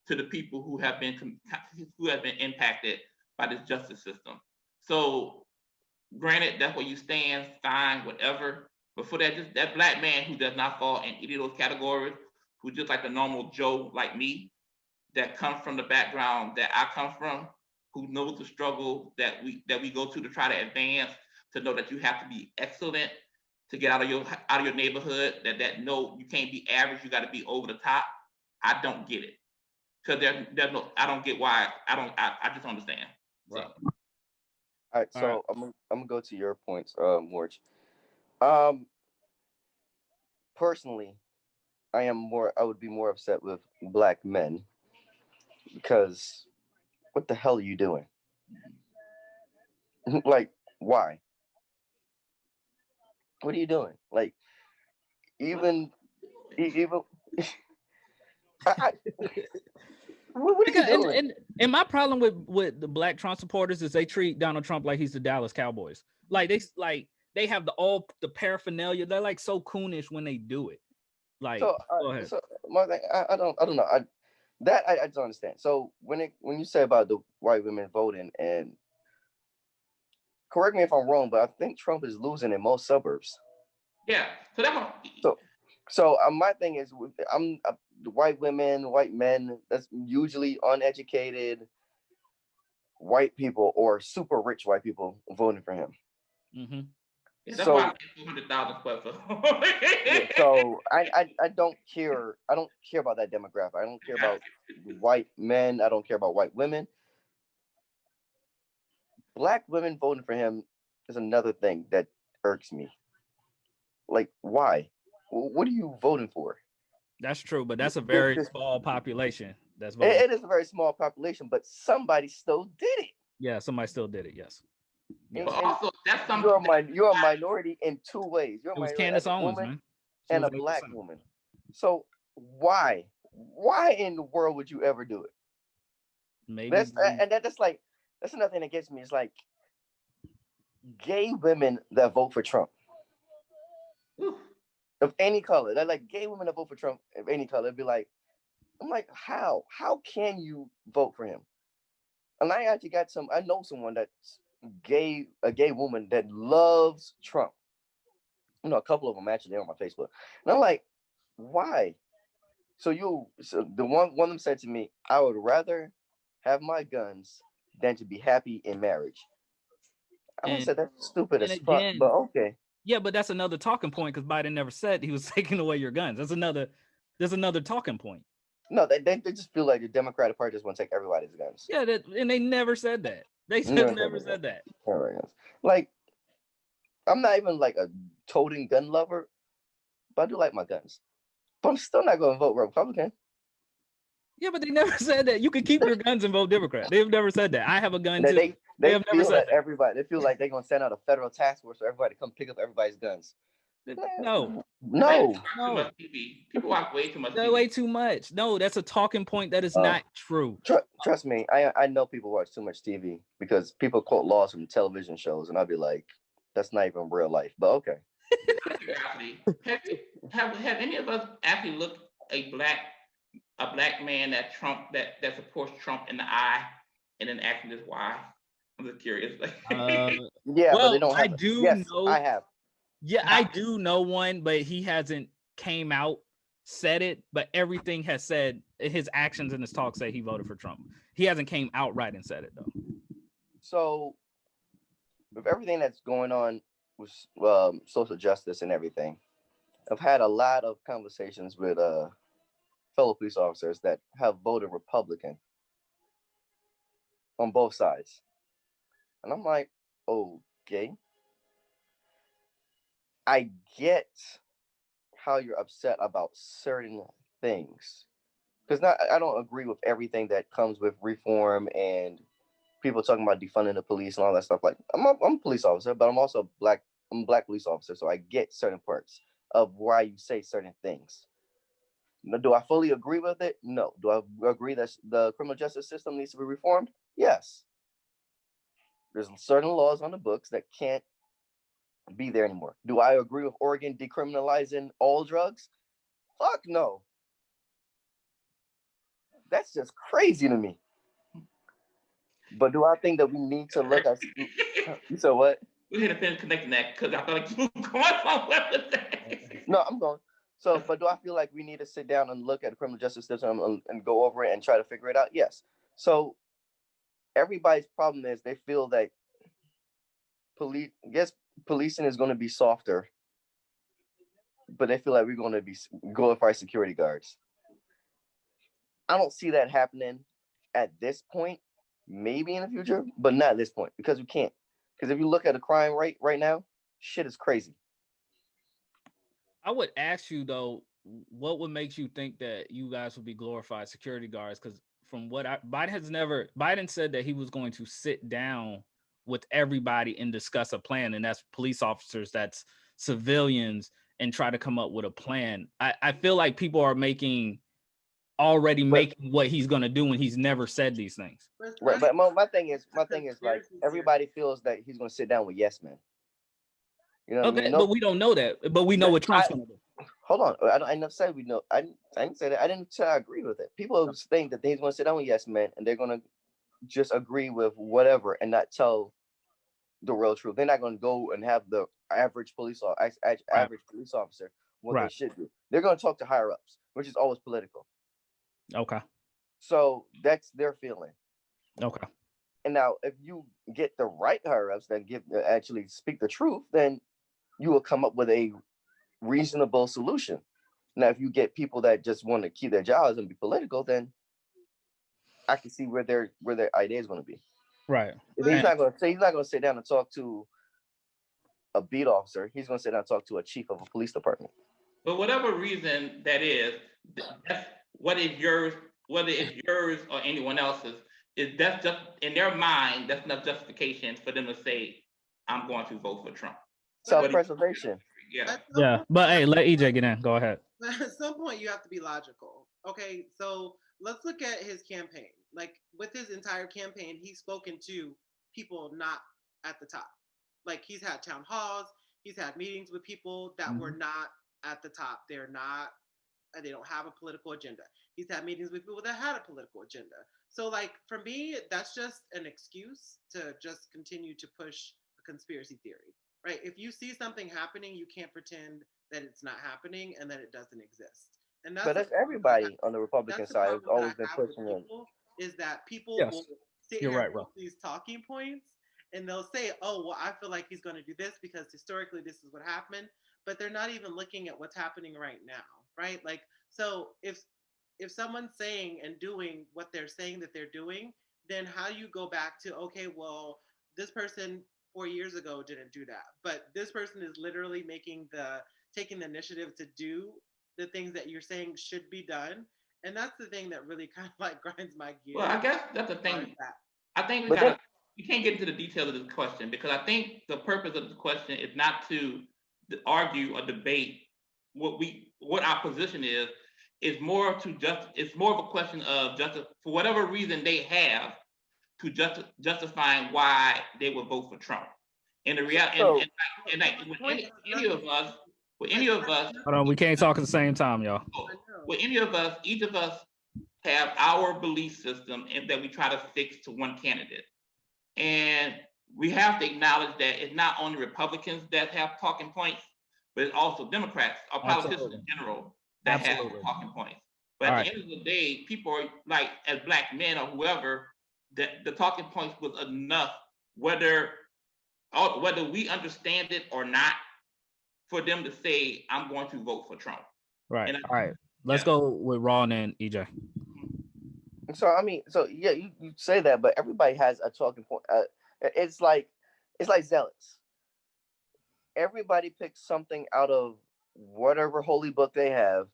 Speaker 3: to the people who have been impacted by this justice system. So, granted, that's where you stand, fine, whatever. But for that black man who does not fall in any of those categories, who's just like the normal Joe like me, that comes from the background that I come from, who knows the struggle that we go to try to advance, to know that you have to be excellent to get out of your neighborhood, that no, you can't be average, you got to be over the top. I don't get it, because there's no, I don't get why. I just don't understand.
Speaker 1: Right.
Speaker 3: So.
Speaker 4: All right, so I'm gonna go to your points, Morch. Personally, I would be more upset with black men, because what the hell are you doing? Like, why? What are you doing? Like, even I, what are you doing?
Speaker 1: And my problem with the black Trump supporters is they treat Donald Trump like he's the Dallas Cowboys. Like they have the paraphernalia. They're like so coonish when they do it. Like,
Speaker 4: So,
Speaker 1: go ahead.
Speaker 4: so my thing, I don't know. I just don't understand. So when you say about the white women voting, and correct me if I'm wrong, but I think Trump is losing in most suburbs.
Speaker 3: Yeah. So that
Speaker 4: So my thing is, the white women, white men, that's usually uneducated white people or super rich white people voting for him.
Speaker 1: Mm-hmm.
Speaker 3: Yeah, that's why I 200,000 square foot.
Speaker 4: Yeah, so I don't care. I don't care about that demographic. I don't care about white men. I don't care about white women. Black women voting for him is another thing that irks me. Like, why? What are you voting for?
Speaker 1: That's true, but that's a very small population. that's voting.
Speaker 4: It is a very small population, but somebody still did it.
Speaker 1: Yeah, somebody still did it. Yes.
Speaker 4: And,
Speaker 3: But
Speaker 1: Yes.
Speaker 4: and
Speaker 3: also, that's something
Speaker 4: you're a minority in two ways. You're a
Speaker 1: It was
Speaker 4: minority as
Speaker 1: Candace
Speaker 4: a
Speaker 1: Owens,
Speaker 4: woman
Speaker 1: man. She
Speaker 4: and
Speaker 1: was
Speaker 4: a
Speaker 1: able to
Speaker 4: black
Speaker 1: say it.
Speaker 4: woman. So why in the world would you ever do it?
Speaker 1: Maybe.
Speaker 4: That's another thing that gets me. It's like gay women that vote for Trump of any color. They're like gay women that vote for Trump of any color. It'd be like, I'm like, how? How can you vote for him? And I actually I know someone that's a gay woman that loves Trump. You know, a couple of them actually on my Facebook. And I'm like, why? So the one of them said to me, I would rather have my guns than to be happy in marriage. I said that's stupid
Speaker 1: and
Speaker 4: as fuck,
Speaker 1: again,
Speaker 4: but okay.
Speaker 1: yeah, but that's another talking point because Biden never said he was taking away your guns. There's another talking point.
Speaker 4: No, they just feel like the Democratic Party just want to take everybody's guns.
Speaker 1: Yeah, and they never said that. They never said that.
Speaker 4: Like, I'm not even like a toting gun lover, but I do like my guns. But I'm still not going to vote Republican.
Speaker 1: Yeah, but they never said that. You can keep your guns and vote Democrat. They've never said that. I have a gun too.
Speaker 4: They
Speaker 1: have
Speaker 4: feel that everybody. They feel like they're going to send out a federal task force for everybody to come pick up everybody's guns.
Speaker 1: No.
Speaker 3: Too much TV. People watch way too much TV.
Speaker 1: Way too much. No, that's a talking point that is not true.
Speaker 4: Trust me, I know people watch too much TV because people quote laws from television shows, and I'll be like, that's not even real life. But okay.
Speaker 3: Have any of us actually looked a black man that supports Trump in the eye and then ask him this why? I'm just curious.
Speaker 4: Yeah, well, but they don't have. I have.
Speaker 1: Yeah, I do know one, but he hasn't came out, said it, but everything has said his actions and his talk say he voted for Trump. He hasn't came outright and said it though.
Speaker 4: So with everything that's going on with social justice and everything, I've had a lot of conversations with fellow police officers that have voted Republican on both sides. And I'm like, okay. I get how you're upset about certain things. Because I don't agree with everything that comes with reform and people talking about defunding the police and all that stuff. Like I'm a police officer, but I'm also black. I'm a black police officer, so I get certain parts of why you say certain things. Now, do I fully agree with it? No. Do I agree that the criminal justice system needs to be reformed? Yes. There's certain laws on the books that can't be there anymore. Do I agree with Oregon decriminalizing all drugs? Fuck no. That's just crazy to me. But do I think that we need to look at? You said what?
Speaker 3: We had to finish connecting that because I felt like you were going somewhere with that.
Speaker 4: No, I'm going. So, but do I feel like we need to sit down and look at the criminal justice system and go over it and try to figure it out? Yes. So everybody's problem is they feel that policing is going to be softer, but they feel like we're going to be glorified security guards. I don't see that happening at this point. Maybe in the future, but not at this point because we can't. Because if you look at the crime rate right now, shit is crazy.
Speaker 1: I would ask you though, what would make you think that you guys would be glorified security guards? Because from what Biden said that he was going to sit down with everybody and discuss a plan, and that's police officers, that's civilians, and try to come up with a plan. I feel like people are making what he's gonna do when he's never said these things.
Speaker 4: Right, but my thing is like everybody feels that he's gonna sit down with yes men. You know what I mean? No,
Speaker 1: but we don't know that. But we know what Trump's gonna do.
Speaker 4: Hold on, I never said we know. I didn't say that. I didn't say I agree with it. People think that he's gonna sit down with yes men and they're gonna just agree with whatever and not tell the real truth. They're not gonna go and have the average police officer what they should do. They're gonna talk to higher ups, which is always political.
Speaker 1: Okay.
Speaker 4: So that's their feeling.
Speaker 1: Okay.
Speaker 4: And now, if you get the right higher ups that actually speak the truth, then you will come up with a reasonable solution. Now, if you get people that just want to keep their jobs and be political, then I can see where their idea is going to be.
Speaker 1: Right.
Speaker 4: He's not going to sit down and talk to a beat officer. He's going to sit down and talk to a chief of a police department.
Speaker 3: For whatever reason that is, that's what is your whether it's yours or anyone else's, is that's just in their mind, that's enough justification for them to say, I'm going to vote for Trump.
Speaker 2: But at,
Speaker 4: Self-preservation.
Speaker 3: Yeah.
Speaker 2: at some
Speaker 1: Yeah,
Speaker 2: point,
Speaker 1: but hey, let EJ get in. Go ahead.
Speaker 2: at some point you have to be logical. Okay, so let's look at his campaign. Like with his entire campaign, he's spoken to people not at the top. Like he's had town halls, he's had meetings with people that were not at the top. They're not they don't have a political agenda. He's had meetings with people that had a political agenda. So like for me, that's just an excuse to just continue to push a conspiracy theory. Right? If you see something happening, you can't pretend that it's not happening and that it doesn't exist. And
Speaker 4: But
Speaker 2: that's the
Speaker 4: that's
Speaker 2: problem that I have.
Speaker 4: everybody on the Republican
Speaker 2: That's the
Speaker 4: side has
Speaker 2: problem that I
Speaker 4: always been
Speaker 2: have with
Speaker 4: pushing it.
Speaker 2: people is that people will
Speaker 1: Yes,
Speaker 2: sit
Speaker 1: you're
Speaker 2: here and
Speaker 1: right, bro.
Speaker 2: make these talking points and they'll say, "Oh, well, I feel like he's going to do this because historically this is what happened," but they're not even looking at what's happening right now, right? Like, so if someone's saying and doing what they're saying that they're doing, then how do you go back to, okay, well, this person 4 years ago didn't do that, but this person is literally taking the initiative to do the things that you're saying should be done. And that's the thing that really kind of like grinds my
Speaker 3: Well,
Speaker 2: gears.
Speaker 3: I guess that's the
Speaker 2: As far as
Speaker 3: thing.
Speaker 2: that.
Speaker 3: I think
Speaker 4: But then,
Speaker 3: we can't get into the details of this question because I think the purpose of the question is not to argue or debate what our position is. It's more it's more of a question of just for whatever reason they have to justifying why they would vote for Trump. And the reality,
Speaker 4: so
Speaker 3: and
Speaker 2: So
Speaker 3: like
Speaker 2: my
Speaker 3: with
Speaker 2: point has
Speaker 3: any
Speaker 2: nothing
Speaker 3: of
Speaker 2: to
Speaker 3: us,
Speaker 2: do.
Speaker 3: with
Speaker 2: It
Speaker 3: any of
Speaker 2: has
Speaker 3: us,
Speaker 1: Hold on, we
Speaker 2: nothing.
Speaker 1: can't talk at the same time, y'all.
Speaker 2: I know.
Speaker 3: with any of us, each of us have our belief system and that we try to fix to one candidate. And we have to acknowledge that it's not only Republicans that have talking points, but it's also Democrats or politicians
Speaker 1: Absolutely.
Speaker 3: in general that have
Speaker 1: Absolutely.
Speaker 3: talking points. But
Speaker 1: All
Speaker 3: at
Speaker 1: right.
Speaker 3: the end of the day, people are like, as black men or whoever, that the talking points was enough, whether we understand it or not, for them to say, I'm going to vote for Trump.
Speaker 1: Right.
Speaker 3: And
Speaker 1: All right. Let's
Speaker 3: yeah.
Speaker 1: go with Ron and EJ.
Speaker 4: so I mean, so yeah, you say that, but everybody has a talking point. It's like zealots. Everybody picks something out of whatever holy book they have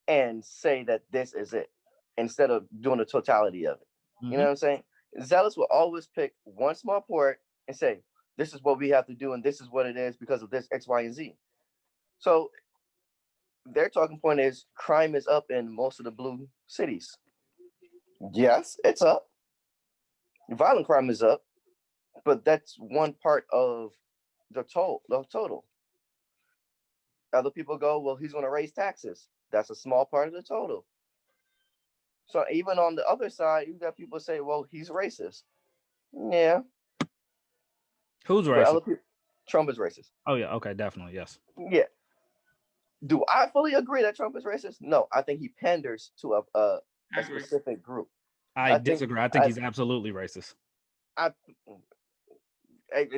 Speaker 4: and say that this is it instead of doing the totality of it. You know what I'm saying? Zealots will always pick one small part and say, this is what we have to do and this is what it is because of this X, Y, and Z. So their talking point is crime is up in most of the blue cities. Yes, it's up. Violent crime is up, but that's one part of the total. Other people go, well, he's going to raise taxes. That's a small part of the total. So even on the other side, you got people say, well, he's racist. Yeah,
Speaker 1: Who's
Speaker 4: but
Speaker 1: racist?
Speaker 4: other people, Trump is racist.
Speaker 1: Oh yeah. Okay. Definitely. Yes.
Speaker 4: Yeah. Do I fully agree that Trump is racist? No, I think he panders to a specific group.
Speaker 1: I disagree. I think he's absolutely racist.
Speaker 4: I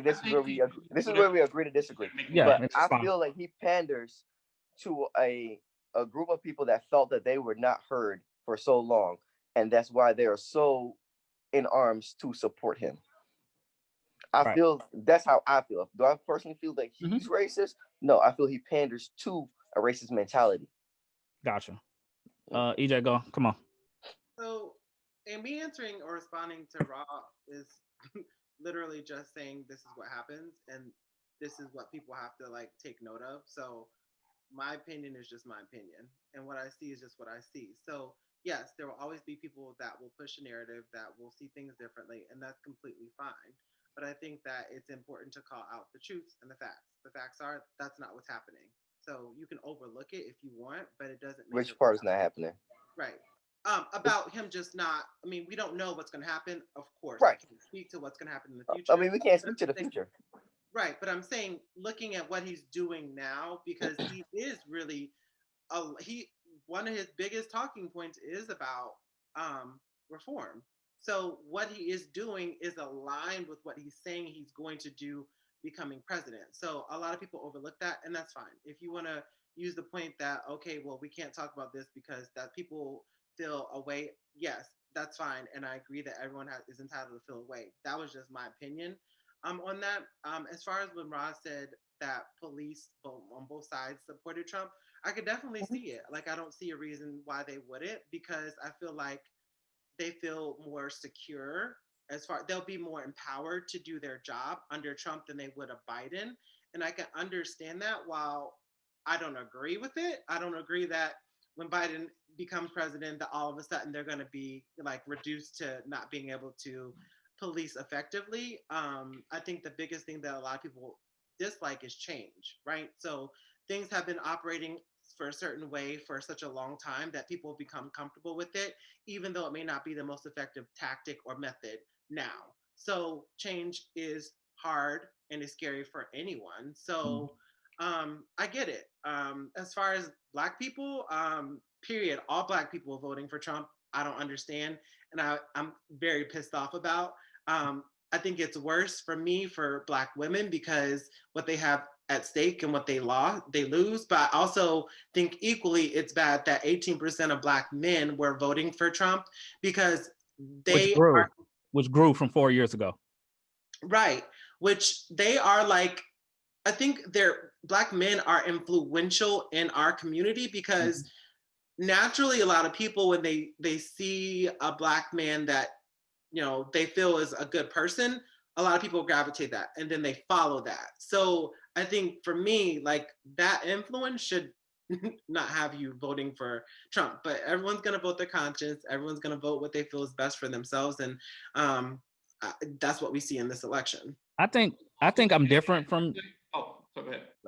Speaker 4: this is where we agree to disagree.
Speaker 1: Yeah,
Speaker 4: But
Speaker 1: it's
Speaker 4: I
Speaker 1: fine.
Speaker 4: feel like he panders to a group of people that felt that they were not heard for so long, and that's why they are so in arms to support him. I feel that's how I feel. Do I personally feel that he's racist? No, I feel he panders to a racist mentality.
Speaker 1: Gotcha. EJ, go. Come on.
Speaker 2: So, and me answering or responding to Raw is literally just saying this is what happens and this is what people have to like take note of. So, my opinion is just my opinion, and what I see is just what I see. So, yes, there will always be people that will push a narrative that will see things differently, and that's completely fine. But I think that it's important to call out the truths and the facts. The facts are that's not what's happening. So you can overlook it if you want, but it doesn't make
Speaker 4: Which
Speaker 2: it
Speaker 4: part is not happening?
Speaker 2: right. About him just not. I mean, we don't know what's going to happen. Of course, I
Speaker 4: Right.
Speaker 2: can't speak to what's going to happen in the
Speaker 4: I
Speaker 2: future.
Speaker 4: mean, we can't
Speaker 2: But
Speaker 4: speak to the future.
Speaker 2: right, but I'm saying looking at what he's doing now because he is really he one of his biggest talking points is about reform. So what he is doing is aligned with what he's saying he's going to do becoming president. So a lot of people overlook that, and that's fine. If you want to use the point that okay, well, we can't talk about this because that people feel away. Yes, that's fine, and I agree that everyone is entitled to feel away. That was just my opinion on that. As far as when Ross said that police on both sides supported Trump, I could definitely see it. Like, I don't see a reason why they wouldn't, because I feel like they feel more secure, as far they'll be more empowered to do their job under Trump than they would a Biden. And I can understand that. While I don't agree with it, I don't agree that when Biden becomes president that all of a sudden they're going to be like reduced to not being able to police effectively. I think the biggest thing that a lot of people dislike is change, right? So things have been operating for a certain way for such a long time that people become comfortable with it, even though it may not be the most effective tactic or method now. So change is hard and is scary for anyone. So I get it. As far as Black people, period, all Black people voting for Trump, I don't understand, and I'm very pissed off about. I think it's worse for me for Black women because what they have at stake and what they lose. But I also think equally it's bad that 18% of Black men were voting for Trump because they
Speaker 1: which grew from 4 years ago.
Speaker 2: Right, which they are like, I think they're Black men are influential in our community because naturally a lot of people when they see a Black man that they feel is a good person, a lot of people gravitate that and then they follow that. So I think for me, like, that influence should not have you voting for Trump, but everyone's going to vote their conscience. Everyone's going to vote what they feel is best for themselves. And that's what we see in this election.
Speaker 1: I think I'm different from.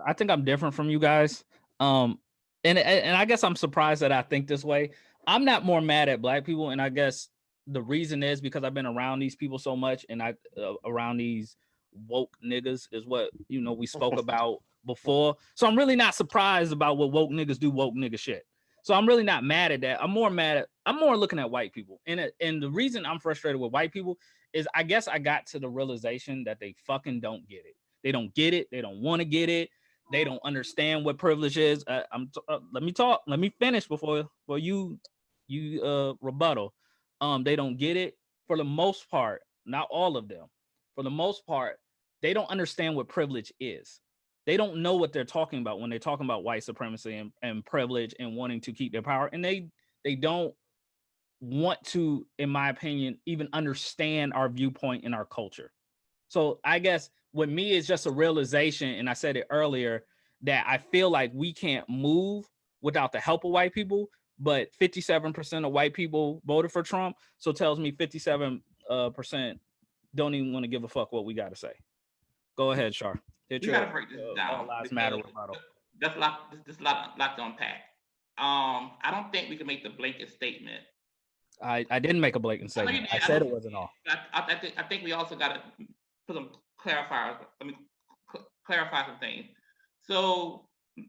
Speaker 1: I think I'm different from you guys. And I guess I'm surprised that I think this way. I'm not more mad at Black people, and I guess the reason is because I've been around these people so much, and I around these woke niggas is what we spoke about before. So I'm really not surprised about what woke niggas do woke nigga shit. So I'm really not mad at that. I'm more looking at white people, and the reason I'm frustrated with white people is I guess I got to the realization that they fucking don't get it. They don't get it. They don't want to get it. They don't understand what privilege is. Let me talk. Let me finish before you rebuttal. They don't get it for the most part. Not all of them. For the most part, they don't understand what privilege is. They don't know what they're talking about when they're talking about white supremacy and privilege and wanting to keep their power. And they don't want to, in my opinion, even understand our viewpoint and our culture. So I guess with me, it's just a realization, and I said it earlier, that I feel like we can't move without the help of white people, but 57% of white people voted for Trump, so it tells me 57% don't even want to give a fuck what we got to say. Go ahead, Shar.
Speaker 3: You got to break this down.
Speaker 1: All lives matter rebuttal.
Speaker 3: That's a lot to unpack. I don't think we can make the blanket statement.
Speaker 1: I didn't make a blatant statement. I said it wasn't all.
Speaker 3: I think we also got to put some clarifiers. Clarify some things. So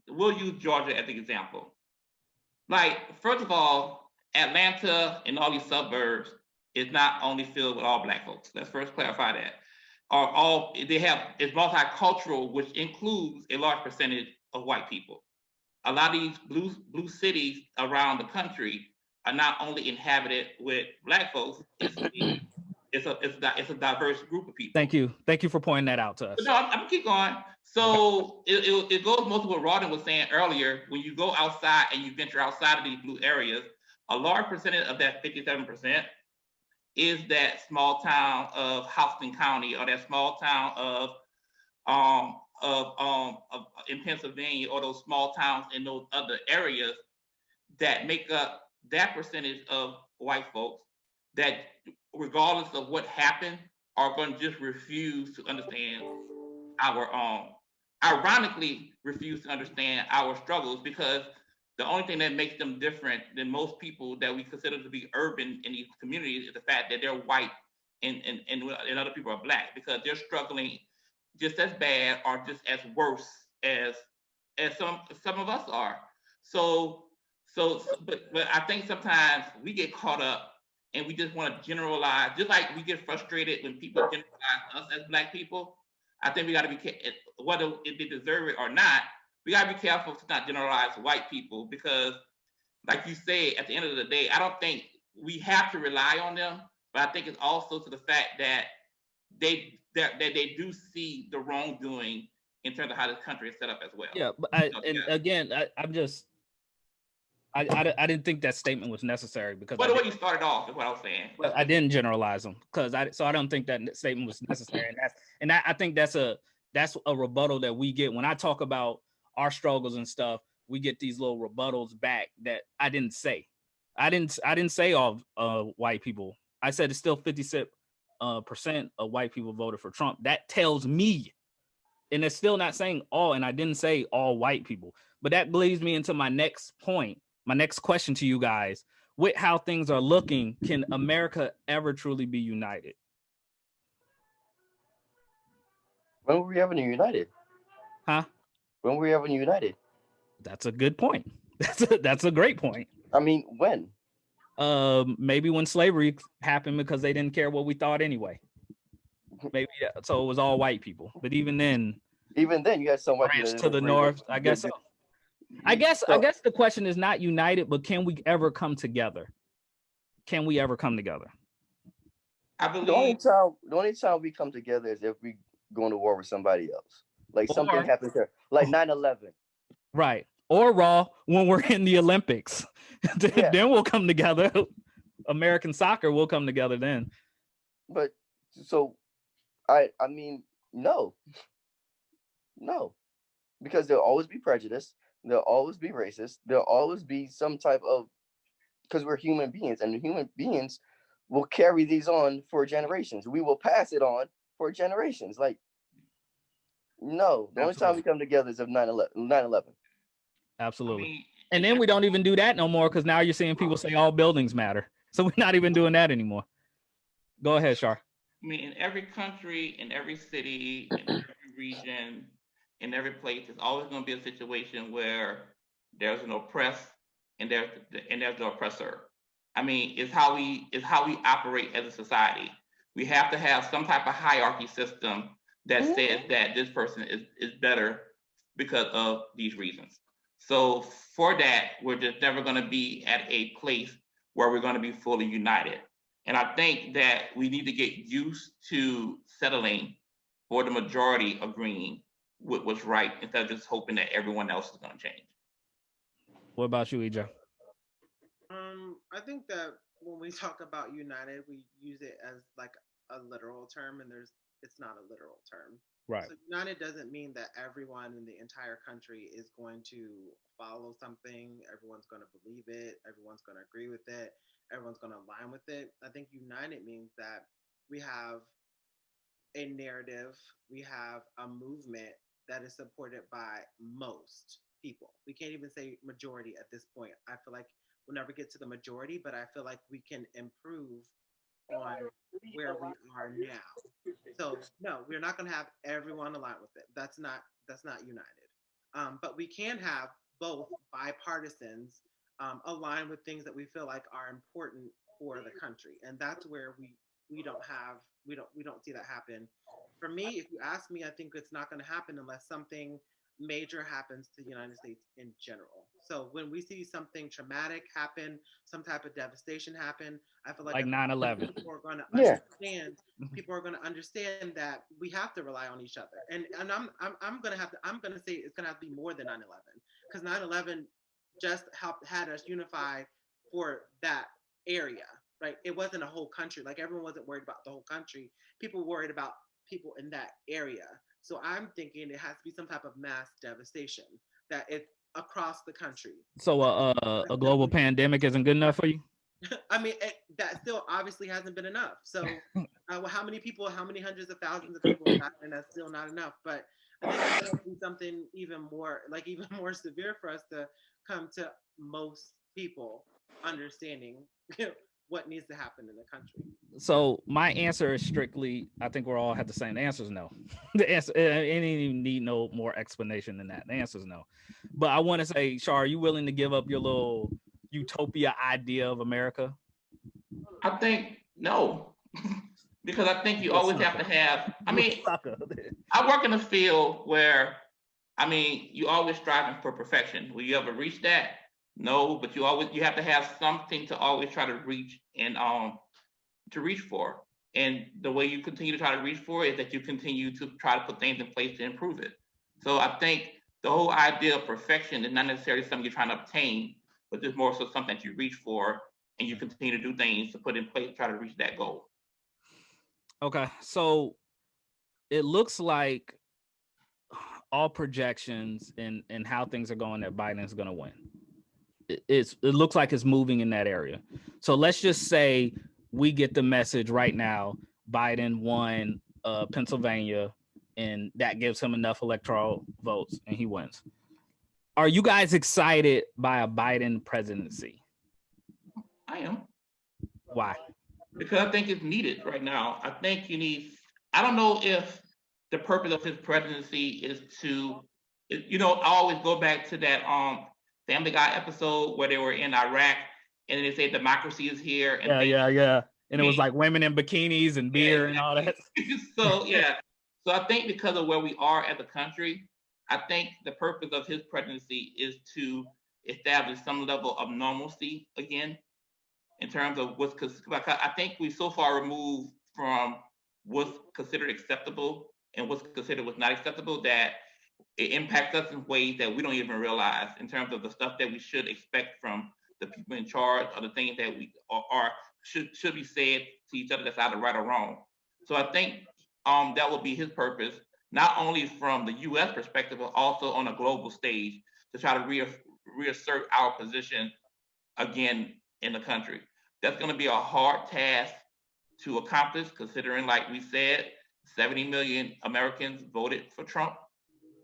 Speaker 3: we'll use Georgia as an example. Like, first of all, Atlanta and all these suburbs is not only filled with all Black folks. Let's first clarify that. It's multicultural, which includes a large percentage of white people. A lot of these blue cities around the country are not only inhabited with Black folks. It's a diverse group of people.
Speaker 1: Thank you for pointing that out to us.
Speaker 3: But no, I'm gonna keep going. So it goes most of what Rawdon was saying earlier. When you go outside and you venture outside of these blue areas, a large percentage of that 57% is that small town of Houston County or that small town in Pennsylvania, or those small towns in those other areas that make up that percentage of white folks that, regardless of what happened, are going to just refuse to understand ironically refuse to understand our struggles, because the only thing that makes them different than most people that we consider to be urban in these communities is the fact that they're white and other people are Black, because they're struggling just as bad or just as worse as some of us are. But I think sometimes we get caught up and we just want to generalize, just like we get frustrated when people generalize us as Black people. I think we got to be, whether they deserve it or not, we got to be careful to not generalize white people, because, like you said, at the end of the day, I don't think we have to rely on them, but I think it's also to the fact that they do see the wrongdoing in terms of how this country is set up as well.
Speaker 1: Yeah, but I'm just I didn't think that statement was necessary because
Speaker 3: By the way, you started off is what I was saying.
Speaker 1: I didn't generalize them because I don't think that statement was necessary, I think that's a rebuttal that we get when I talk about our struggles and stuff. We get these little rebuttals back that I didn't say. I didn't say all white people. I said it's still 56% of white people voted for Trump. That tells me, and it's still not saying all. And I didn't say all white people, but that leads me into my next point. My next question to you guys: with how things are looking, can America ever truly be united?
Speaker 4: When were we ever united?
Speaker 1: Huh?
Speaker 4: When were we ever united?
Speaker 1: That's a good point. That's a great point.
Speaker 4: I mean, when?
Speaker 1: Maybe when slavery happened because they didn't care what we thought anyway. Maybe so it was all white people. But even then
Speaker 4: you had some white people
Speaker 1: to the north. I guess so. I guess the question is not united, but can we ever come together? Can we ever come together?
Speaker 3: I believe
Speaker 4: the only time we come together is if we go into war with somebody else. Like something happens here, like 9/11.
Speaker 1: Right. Or Raw when we're in the Olympics. Then we'll come together. American soccer will come together then.
Speaker 4: But so I mean, no. Because there'll always be prejudice, there'll always be racist, there'll always be some type of, because we're human beings, and human beings will carry these on for generations. We will pass it on for generations. Like, no, the only time we come together is of 9/11.
Speaker 1: Absolutely. And then we don't even do that no more because now you're seeing people say all buildings matter. So we're not even doing that anymore. Go ahead, Shar.
Speaker 3: I mean, in every country, in every city, in every region, in every place, there's always going to be a situation where there's an oppressed and there's no oppressor. I mean, it's how we operate as a society. We have to have some type of hierarchy system that says that this person is better because of these reasons. So for that, we're just never going to be at a place where we're going to be fully united. And I think that we need to get used to settling for the majority agreeing with what's right instead of just hoping that everyone else is going to change.
Speaker 1: What about you, EJ?
Speaker 2: I think that when we talk about united, we use it as like a literal term, and it's not a literal term.
Speaker 1: Right.
Speaker 2: So united doesn't mean that everyone in the entire country is going to follow something. Everyone's going to believe it. Everyone's going to agree with it. Everyone's going to align with it. I think united means that we have a narrative, we have a movement that is supported by most people. We can't even say majority at this point. I feel like we'll never get to the majority, but I feel like we can improve on where we are now. So no, we're not going to have everyone align with it. That's not united. But we can have both bipartisans align with things that we feel like are important for the country, and that's where we don't see that happen. For me, if you ask me, I think it's not going to happen unless something major happens to the United States in general. So when we see something traumatic happen, some type of devastation happen, I feel like
Speaker 1: 9/11.
Speaker 2: People are going to understand. People are going to understand that we have to rely on each other. And I'm going to say it's going to have to be more than 9/11, because 9/11 just had us unify for that area, right? It wasn't a whole country. Like everyone wasn't worried about the whole country. People were worried about people in that area. So I'm thinking it has to be some type of mass devastation that it's across the country.
Speaker 1: So a global pandemic isn't good enough for you?
Speaker 2: I mean, that still obviously hasn't been enough. So how many hundreds of thousands of people died, and that's still not enough. But I think it's going to be something even more severe for us to come to most people understanding what needs to happen in the country.
Speaker 1: So my answer is strictly, I think we're all have the same. The answer is no. The answer, it didn't even need no more explanation than that. The answer is no. But I want to say, Shar, are you willing to give up your little utopia idea of America?
Speaker 3: I think no, because I think you always have to have. I mean, I work in a field where, I mean, you always striving for perfection. Will you ever reach that? No, but you have to have something to always try to reach and to reach for. And the way you continue to try to reach for it is that you continue to try to put things in place to improve it. So I think the whole idea of perfection is not necessarily something you're trying to obtain, but it's more so something that you reach for and you continue to do things to put in place to try to reach that goal.
Speaker 1: Okay, so it looks like all projections and how things are going that Biden is going to win. It looks like it's moving in that area. So let's just say we get the message right now: Biden won Pennsylvania, and that gives him enough electoral votes, and he wins. Are you guys excited by a Biden presidency?
Speaker 3: I am.
Speaker 1: Why?
Speaker 3: Because I think it's needed right now. I think you need. I don't know if the purpose of his presidency is to, I always go back to that Family Guy episode where they were in Iraq and they say democracy is here and
Speaker 1: Yeah. And it was like women in bikinis and beer and all that.
Speaker 3: So yeah, so I think because of where we are as a country, I think the purpose of his presidency is to establish some level of normalcy again in terms of I think we so far removed from what's considered acceptable and what's considered what's not acceptable that it impacts us in ways that we don't even realize in terms of the stuff that we should expect from the people in charge or the things that we are should be said to each other that's either right or wrong. So I think that would be his purpose, not only from the U.S. perspective, but also on a global stage to try to reassert our position again in the country. That's going to be a hard task to accomplish, considering, like we said, 70 million Americans voted for Trump.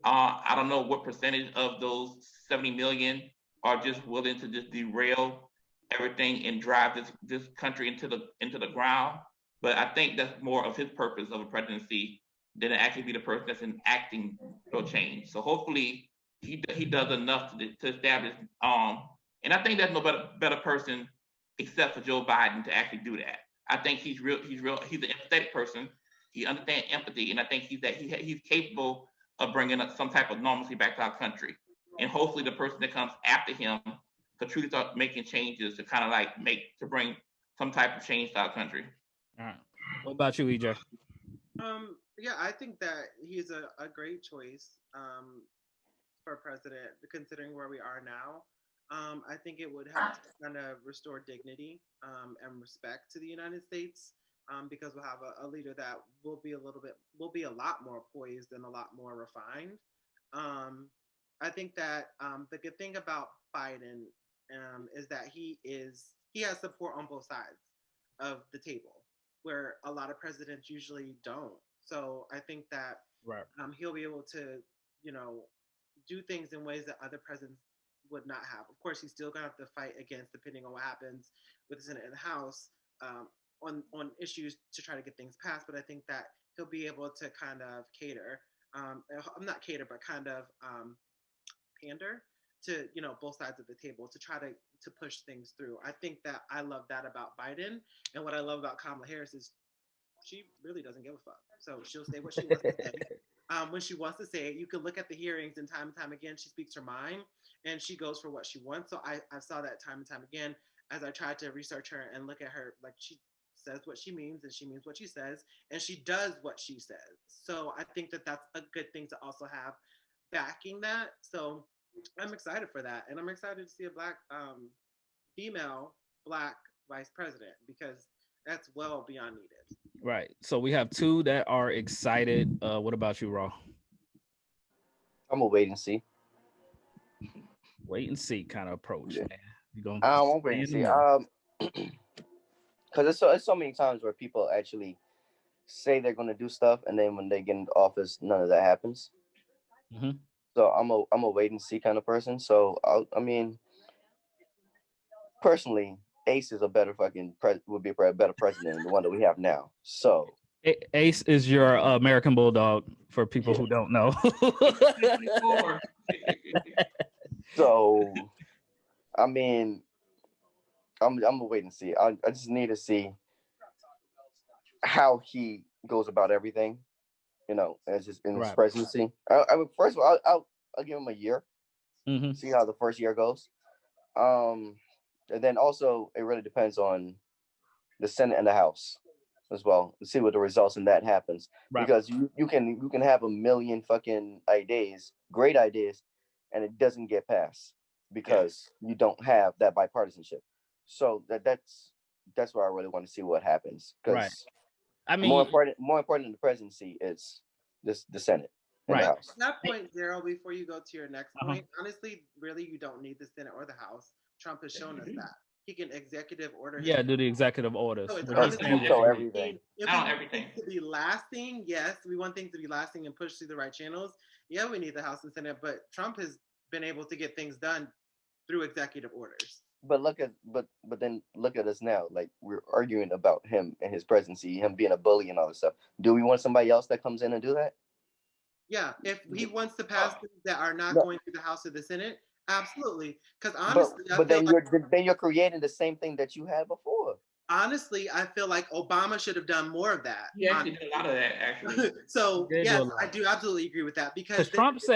Speaker 3: I don't know what percentage of those 70 million are just willing to just derail everything and drive this country into the ground. But I think that's more of his purpose of a presidency than to actually be the person that's enacting real change. So hopefully he does enough to establish. And I think there's no better person except for Joe Biden to actually do that. I think he's real. He's an empathetic person. He understands empathy, and I think he's capable of bringing up some type of normalcy back to our country. And hopefully, the person that comes after him could truly start making changes to kind of like bring some type of change to our country.
Speaker 1: All right. What about you, EJ?
Speaker 2: Yeah, I think that he's a great choice for president, considering where we are now. I think it would help to kind of restore dignity and respect to the United States because we'll have a leader that will be a lot more poised and a lot more refined. I think that the good thing about Biden is that he has support on both sides of the table, where a lot of presidents usually don't. So I think that he'll be able to, do things in ways that other presidents would not have. Of course, he's still gonna have to fight against, depending on what happens with the Senate and the House, on issues to try to get things passed. But I think that he'll be able to kind of cater. I'm not cater, but kind of pander to both sides of the table to try to push things through. I think that I love that about Biden, and what I love about Kamala Harris is she really doesn't give a fuck. So she'll say what she wants to say. When she wants to say it, you can look at the hearings and time again, she speaks her mind and she goes for what she wants. So I saw that time and time again as I tried to research her and look at her. Like, she says what she means and she means what she says and she does what she says. So I think that that's a good thing to also have backing that. So I'm excited for that. And I'm excited to see a female black vice president because that's well beyond needed.
Speaker 1: Right. So we have two that are excited. What about you, Raw?
Speaker 4: I'm gonna wait and see.
Speaker 1: Wait and see kind of approach,
Speaker 4: Yeah.
Speaker 1: man. You gonna
Speaker 4: I'm wait and see. Because it's so many times where people actually say they're gonna do stuff, and then when they get into office, none of that happens.
Speaker 1: Mm-hmm.
Speaker 4: So I'm a wait and see kind of person. So personally, Ace is a better would be a better president than the one that we have now. So
Speaker 1: Ace is your American Bulldog for people who don't know.
Speaker 4: So, I mean, I'm gonna wait and see. I just need to see how he goes about everything, as his presidency. I mean, first of all, I'll give him a year, see how the first year goes. And then also it really depends on the Senate and the House as well. See what the results in that happens, because you can have a million fucking ideas, great ideas, and it doesn't get passed. because you don't have that bipartisanship. So that's where I really want to see what happens,
Speaker 1: Right.
Speaker 4: because
Speaker 1: I
Speaker 4: more
Speaker 1: mean,
Speaker 4: important than the presidency is the Senate and
Speaker 1: right.
Speaker 4: the House.
Speaker 2: At that point, Daryl, before you go to your next
Speaker 1: Uh-huh.
Speaker 2: point, honestly, really, you don't need the Senate or the House. Trump has shown us that he can executive order his.
Speaker 1: Yeah, do the executive orders.
Speaker 2: So it's
Speaker 1: What he's
Speaker 2: honestly
Speaker 1: saying
Speaker 3: Veto
Speaker 1: what you need.
Speaker 4: everything.
Speaker 2: If
Speaker 3: Not
Speaker 2: we
Speaker 3: on
Speaker 2: want
Speaker 3: everything.
Speaker 2: things to be lasting, yes, we want things to be lasting and push through the right channels. Yeah, we need the House and Senate, but Trump has been able to get things done through executive orders.
Speaker 4: But then look at us now. Like, we're arguing about him and his presidency, him being a bully and all this stuff. Do we want somebody else that comes in and do that?
Speaker 2: Yeah, if he wants to pass things that are not
Speaker 4: No.
Speaker 2: going through the House or the Senate, absolutely. Because
Speaker 4: But
Speaker 2: honestly, I feel
Speaker 4: then
Speaker 2: like
Speaker 4: you're creating the same thing that you had before.
Speaker 2: I feel like Obama should have done more of that.
Speaker 3: He actually did a lot of that, actually.
Speaker 2: So
Speaker 1: He did do
Speaker 2: yes,
Speaker 1: a lot.
Speaker 2: I do absolutely agree with that
Speaker 1: Because
Speaker 2: because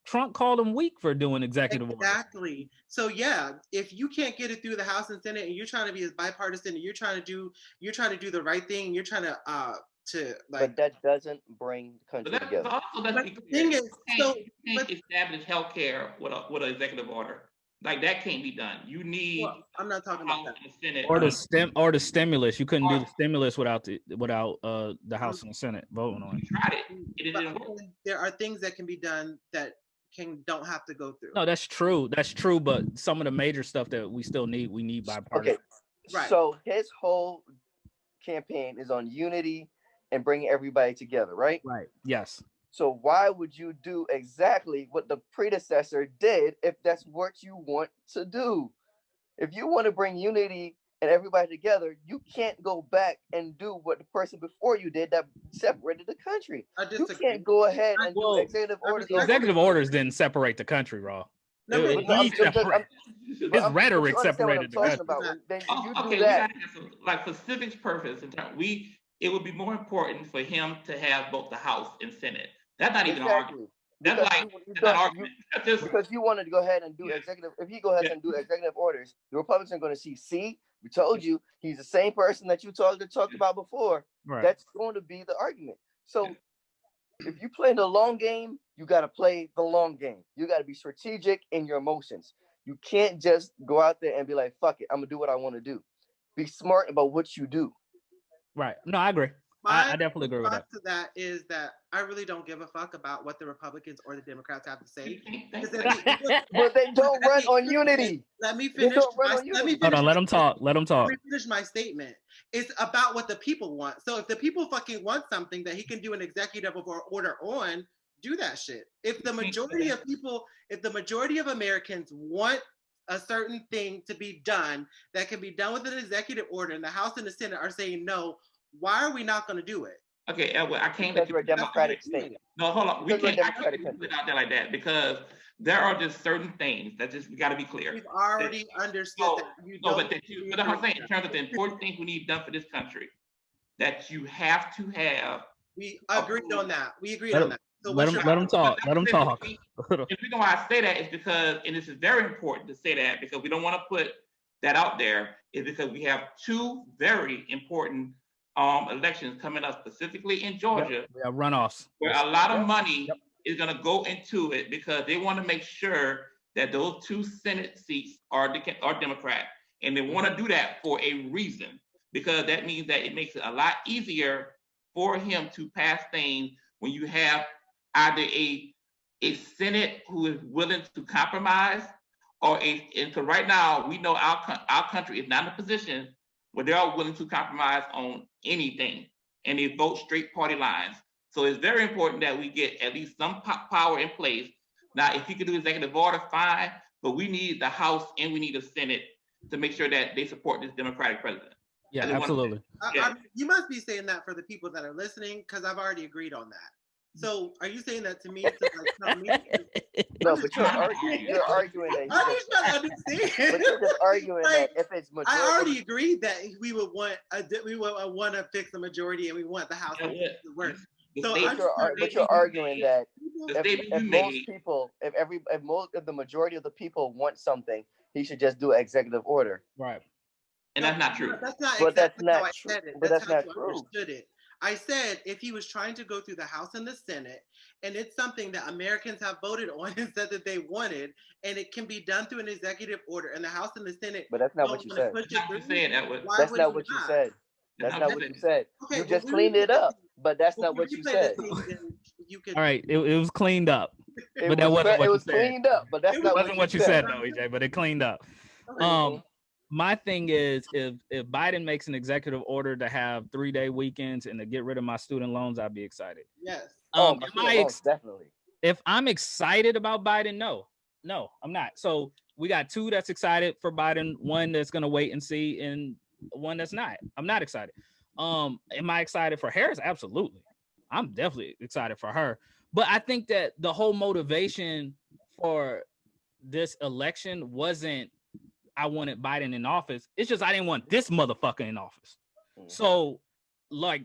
Speaker 1: Trump called him weak for doing executive orders.
Speaker 2: exactly. So yeah, if you can't get it through the House and Senate, and you're trying to be as bipartisan, and you're trying to do the right thing, and you're trying to like.
Speaker 4: But that doesn't bring the country
Speaker 3: But that's
Speaker 4: together.
Speaker 3: also, let's
Speaker 2: But
Speaker 3: be
Speaker 2: the
Speaker 3: clear,
Speaker 2: thing is,
Speaker 3: you can't establish health care with an executive order. Like, that can't be done. You need
Speaker 2: well, I'm not talking
Speaker 3: the
Speaker 2: about
Speaker 3: House
Speaker 2: that.
Speaker 3: and the Senate.
Speaker 1: Or the stimulus. You couldn't do
Speaker 3: Or-
Speaker 1: the stimulus without the House and the Senate voting on it.
Speaker 3: We tried it. It
Speaker 2: But
Speaker 3: didn't work.
Speaker 2: there are things that can be done that don't have to go through.
Speaker 1: No, that's true. That's true. But some of the major stuff that we still need, we need bipartisan.
Speaker 4: Okay,
Speaker 2: Right.
Speaker 4: so his whole campaign is on unity and bringing everybody together, right?
Speaker 1: Right. Yes.
Speaker 4: So why would you do exactly what the predecessor did if that's what you want to do? If you want to bring unity and everybody together, you can't go back and do what the person before you did that separated the country.
Speaker 2: I
Speaker 4: You
Speaker 2: disagree.
Speaker 4: can't go ahead and do
Speaker 1: Well,
Speaker 4: executive orders.
Speaker 1: The executive orders didn't separate the country, Raw.
Speaker 2: No, but
Speaker 1: He separated. His rhetoric
Speaker 4: you understand what I'm
Speaker 1: separated the
Speaker 4: talking
Speaker 1: country.
Speaker 4: about. Then
Speaker 3: Oh,
Speaker 4: you do
Speaker 3: okay, we
Speaker 4: that.
Speaker 3: gotta have some, like, for civics purpose, it would be more important for him to have both the House and Senate. That's not even an argument. That's
Speaker 4: Because
Speaker 3: like that's not an argument. That's just
Speaker 4: because you wanted to go ahead and do executive. If he go ahead and do executive orders, the Republicans are going to see. We told you he's the same person that you talked about before.
Speaker 1: Right.
Speaker 4: That's going to be the argument. So if you play the long game, you got to play the long game. You got to be strategic in your emotions. You can't just go out there and be like, "Fuck it, I'm gonna do what I want to do." Be smart about what you do.
Speaker 1: Right. No, I agree. I definitely agree with that.
Speaker 2: To that is that I really don't give a fuck about what the Republicans or the Democrats have to say.
Speaker 4: But they don't run on unity.
Speaker 2: Let me
Speaker 4: They
Speaker 2: finish.
Speaker 4: don't run on
Speaker 1: Hold
Speaker 4: unity.
Speaker 1: on, let him talk. Let him talk.
Speaker 2: Let me finish my statement. It's about what the people want. So if the people fucking want something that he can do an executive order on, do that shit. If the majority of people, if the majority of Americans want a certain thing to be done that can be done with an executive order, and the House and the Senate are saying no, why are we not going to do it?
Speaker 3: Okay, Edward, I can't.
Speaker 4: Because we're a democratic state.
Speaker 3: No, hold on. We
Speaker 4: Because we're a
Speaker 3: can't. I
Speaker 4: democratic
Speaker 3: can't put it
Speaker 4: country.
Speaker 3: out there like that because there are just certain things that we got to be clear.
Speaker 2: We've already understood that you don't.
Speaker 3: But I'm saying in terms of the important things we need done for this country, that you have to have.
Speaker 2: We agreed on that. We agreed
Speaker 1: Let
Speaker 2: on
Speaker 1: him-
Speaker 2: that. So
Speaker 1: Let him talk. Let him talk.
Speaker 3: And the reason why I say that is because, and this is very important to say that because we don't want to put that out there, is because we have two very important elections coming up, specifically in Georgia.
Speaker 1: We have runoffs.
Speaker 3: Where a lot of money is going to go into it because they want to make sure that those two Senate seats are Democrat. And they want to do that for a reason, because that means that it makes it a lot easier for him to pass things when you have either a Senate who is willing to compromise, and so right now we know our country is not in a position where they are willing to compromise on anything, and they vote straight party lines. So it's very important that we get at least some power in place. Now, if you can do executive order, fine, but we need the House and we need the Senate to make sure that they support this Democratic president.
Speaker 1: Yeah, absolutely.
Speaker 2: You must be saying that for the people that are listening, because I've already agreed on that. So are you saying that to me? Tell me?
Speaker 4: No, but you're arguing that.
Speaker 2: I'm just trying to understand.
Speaker 4: But you're just arguing that if it's majority.
Speaker 2: I already agreed that we would want to fix the majority, and we want the House to work. So
Speaker 4: but you're arguing that if most of the majority of the people want something, he should just do an executive order.
Speaker 1: Right.
Speaker 3: And that's not true.
Speaker 2: That's not
Speaker 4: But
Speaker 2: exactly
Speaker 4: that's
Speaker 2: how
Speaker 4: not
Speaker 2: I
Speaker 4: true.
Speaker 2: said it.
Speaker 4: But that's
Speaker 2: how
Speaker 4: not
Speaker 2: you
Speaker 4: true.
Speaker 2: understood it. I said if he was trying to go through the House and the Senate, and it's something that Americans have voted on and said that they wanted, and it can be done through an executive order, and the House and the Senate
Speaker 4: But that's not
Speaker 2: don't
Speaker 4: what you
Speaker 2: want to
Speaker 4: said.
Speaker 2: push
Speaker 3: That's
Speaker 2: it
Speaker 3: not what you
Speaker 2: through,
Speaker 3: said, Edward.
Speaker 2: why
Speaker 4: That's
Speaker 2: would
Speaker 4: not
Speaker 2: he
Speaker 4: what you
Speaker 2: not?
Speaker 4: said.
Speaker 3: That's
Speaker 4: That's
Speaker 3: not
Speaker 4: not
Speaker 3: what
Speaker 4: what
Speaker 3: you
Speaker 4: you
Speaker 3: said.
Speaker 4: said.
Speaker 2: Okay,
Speaker 4: You
Speaker 2: well,
Speaker 4: just cleaned it up, but that's not
Speaker 2: before
Speaker 4: what
Speaker 2: you
Speaker 4: you
Speaker 2: play the
Speaker 4: said.
Speaker 2: tape, then you could.
Speaker 1: All right, it was cleaned up, but that wasn't
Speaker 4: It
Speaker 1: what you
Speaker 4: was
Speaker 1: said.
Speaker 4: cleaned up, but that's
Speaker 2: It
Speaker 4: not
Speaker 1: Wasn't what you said though, EJ, but it cleaned up.
Speaker 4: Mhm.
Speaker 1: My thing is if Biden makes an executive order to have 3-day weekends and to get rid of my student loans, I'd be excited.
Speaker 2: Yes.
Speaker 4: Oh,
Speaker 1: Am
Speaker 4: my
Speaker 1: I
Speaker 4: student loans, definitely.
Speaker 1: if I'm excited about Biden? No, I'm not. So we got 2 that's excited for Biden, 1 that's gonna wait and see, and 1 that's not. I'm not excited. Am I excited for Harris? Absolutely. I'm definitely excited for her. But I think that the whole motivation for this election wasn't I wanted Biden in office. It's just I didn't want this motherfucker in office.
Speaker 4: Mhm.
Speaker 1: So like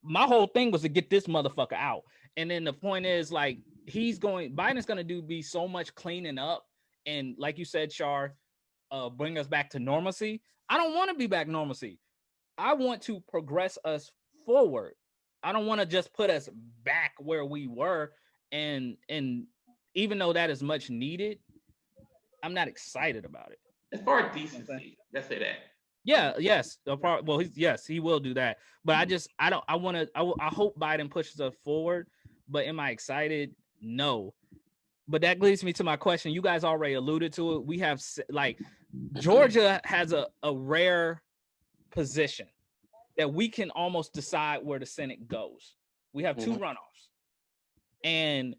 Speaker 1: my whole thing was to get this motherfucker out. And then the point is like Biden's gonna be so much cleaning up and like you said, Char, bring us back to normalcy. I don't want to be back normalcy. I want to progress us forward. I don't want to just put us back where we were. And even though that is much needed, I'm not excited about it.
Speaker 3: As far as decency, let's say that.
Speaker 1: Yeah, yes. Well, he will do that. But I hope Biden pushes us forward. But am I excited? No. But that leads me to my question. You guys already alluded to it. We have like Georgia has a rare position that we can almost decide where the Senate goes. We have 2 runoffs. And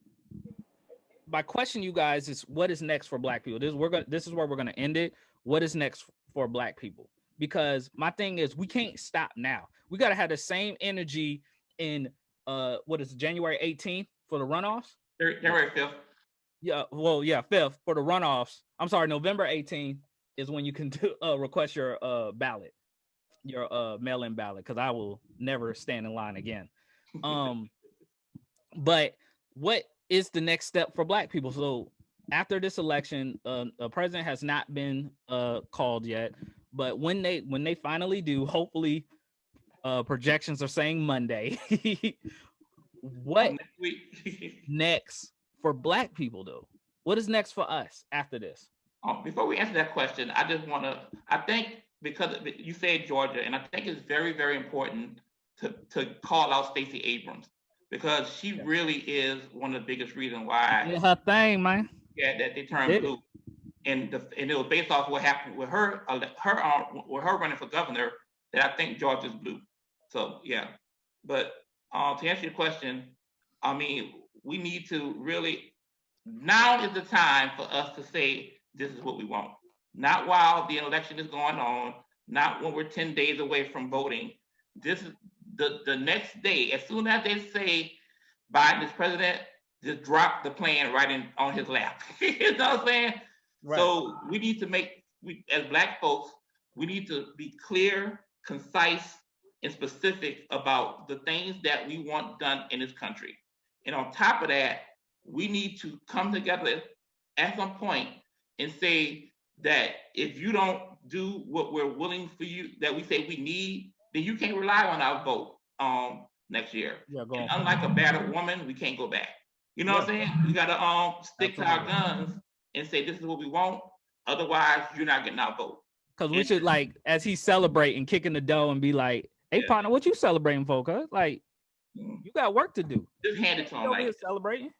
Speaker 1: my question, you guys, is what is next for Black people? This is where we're gonna end it. What is next for Black people? Because my thing is we can't stop now. We gotta have the same energy in what is it, January 18th for the runoffs?
Speaker 3: January 5th.
Speaker 1: Yeah, well, yeah, 5th for the runoffs. I'm sorry, November 18th is when you can request your ballot, your mail-in ballot, because I will never stand in line again. But what is the next step for Black people? So after this election, a president has not been called yet, but when they finally do, hopefully, projections are saying Monday. What
Speaker 3: Next week.
Speaker 1: next for Black people, though? What is next for us after this?
Speaker 3: Before we answer that question, I just want to. I think because you said Georgia, and I think it's very, very important to call out Stacey Abrams because she really is one of the biggest reasons why.
Speaker 1: Did her thing, man.
Speaker 3: Yeah, that they turned blue, and it was based off what happened with her running for governor that I think Georgia's blue. So yeah, but to answer your question, I mean we need to really now is the time for us to say this is what we want. Not while the election is going on, not when we're 10 days away from voting. This is the next day, as soon as they say Biden is president, just drop the plan right on his lap. You know what I'm saying? Right. So we need to as Black folks, we need to be clear, concise, and specific about the things that we want done in this country. And on top of that, we need to come together at some point and say that if you don't do what we're willing for you, that we say we need, then you can't rely on our vote next year. Yeah, and unlike a battered woman, we can't go back. You know what I'm saying? We gotta stick to our guns and say this is what we want. Otherwise, you're not getting our vote.
Speaker 1: Because we should, like, as he's celebrating, kicking the dough and be like, hey, partner, what you celebrating for? Cuz like, you got work to do.
Speaker 3: Just hand it to him.
Speaker 1: Like, celebrating.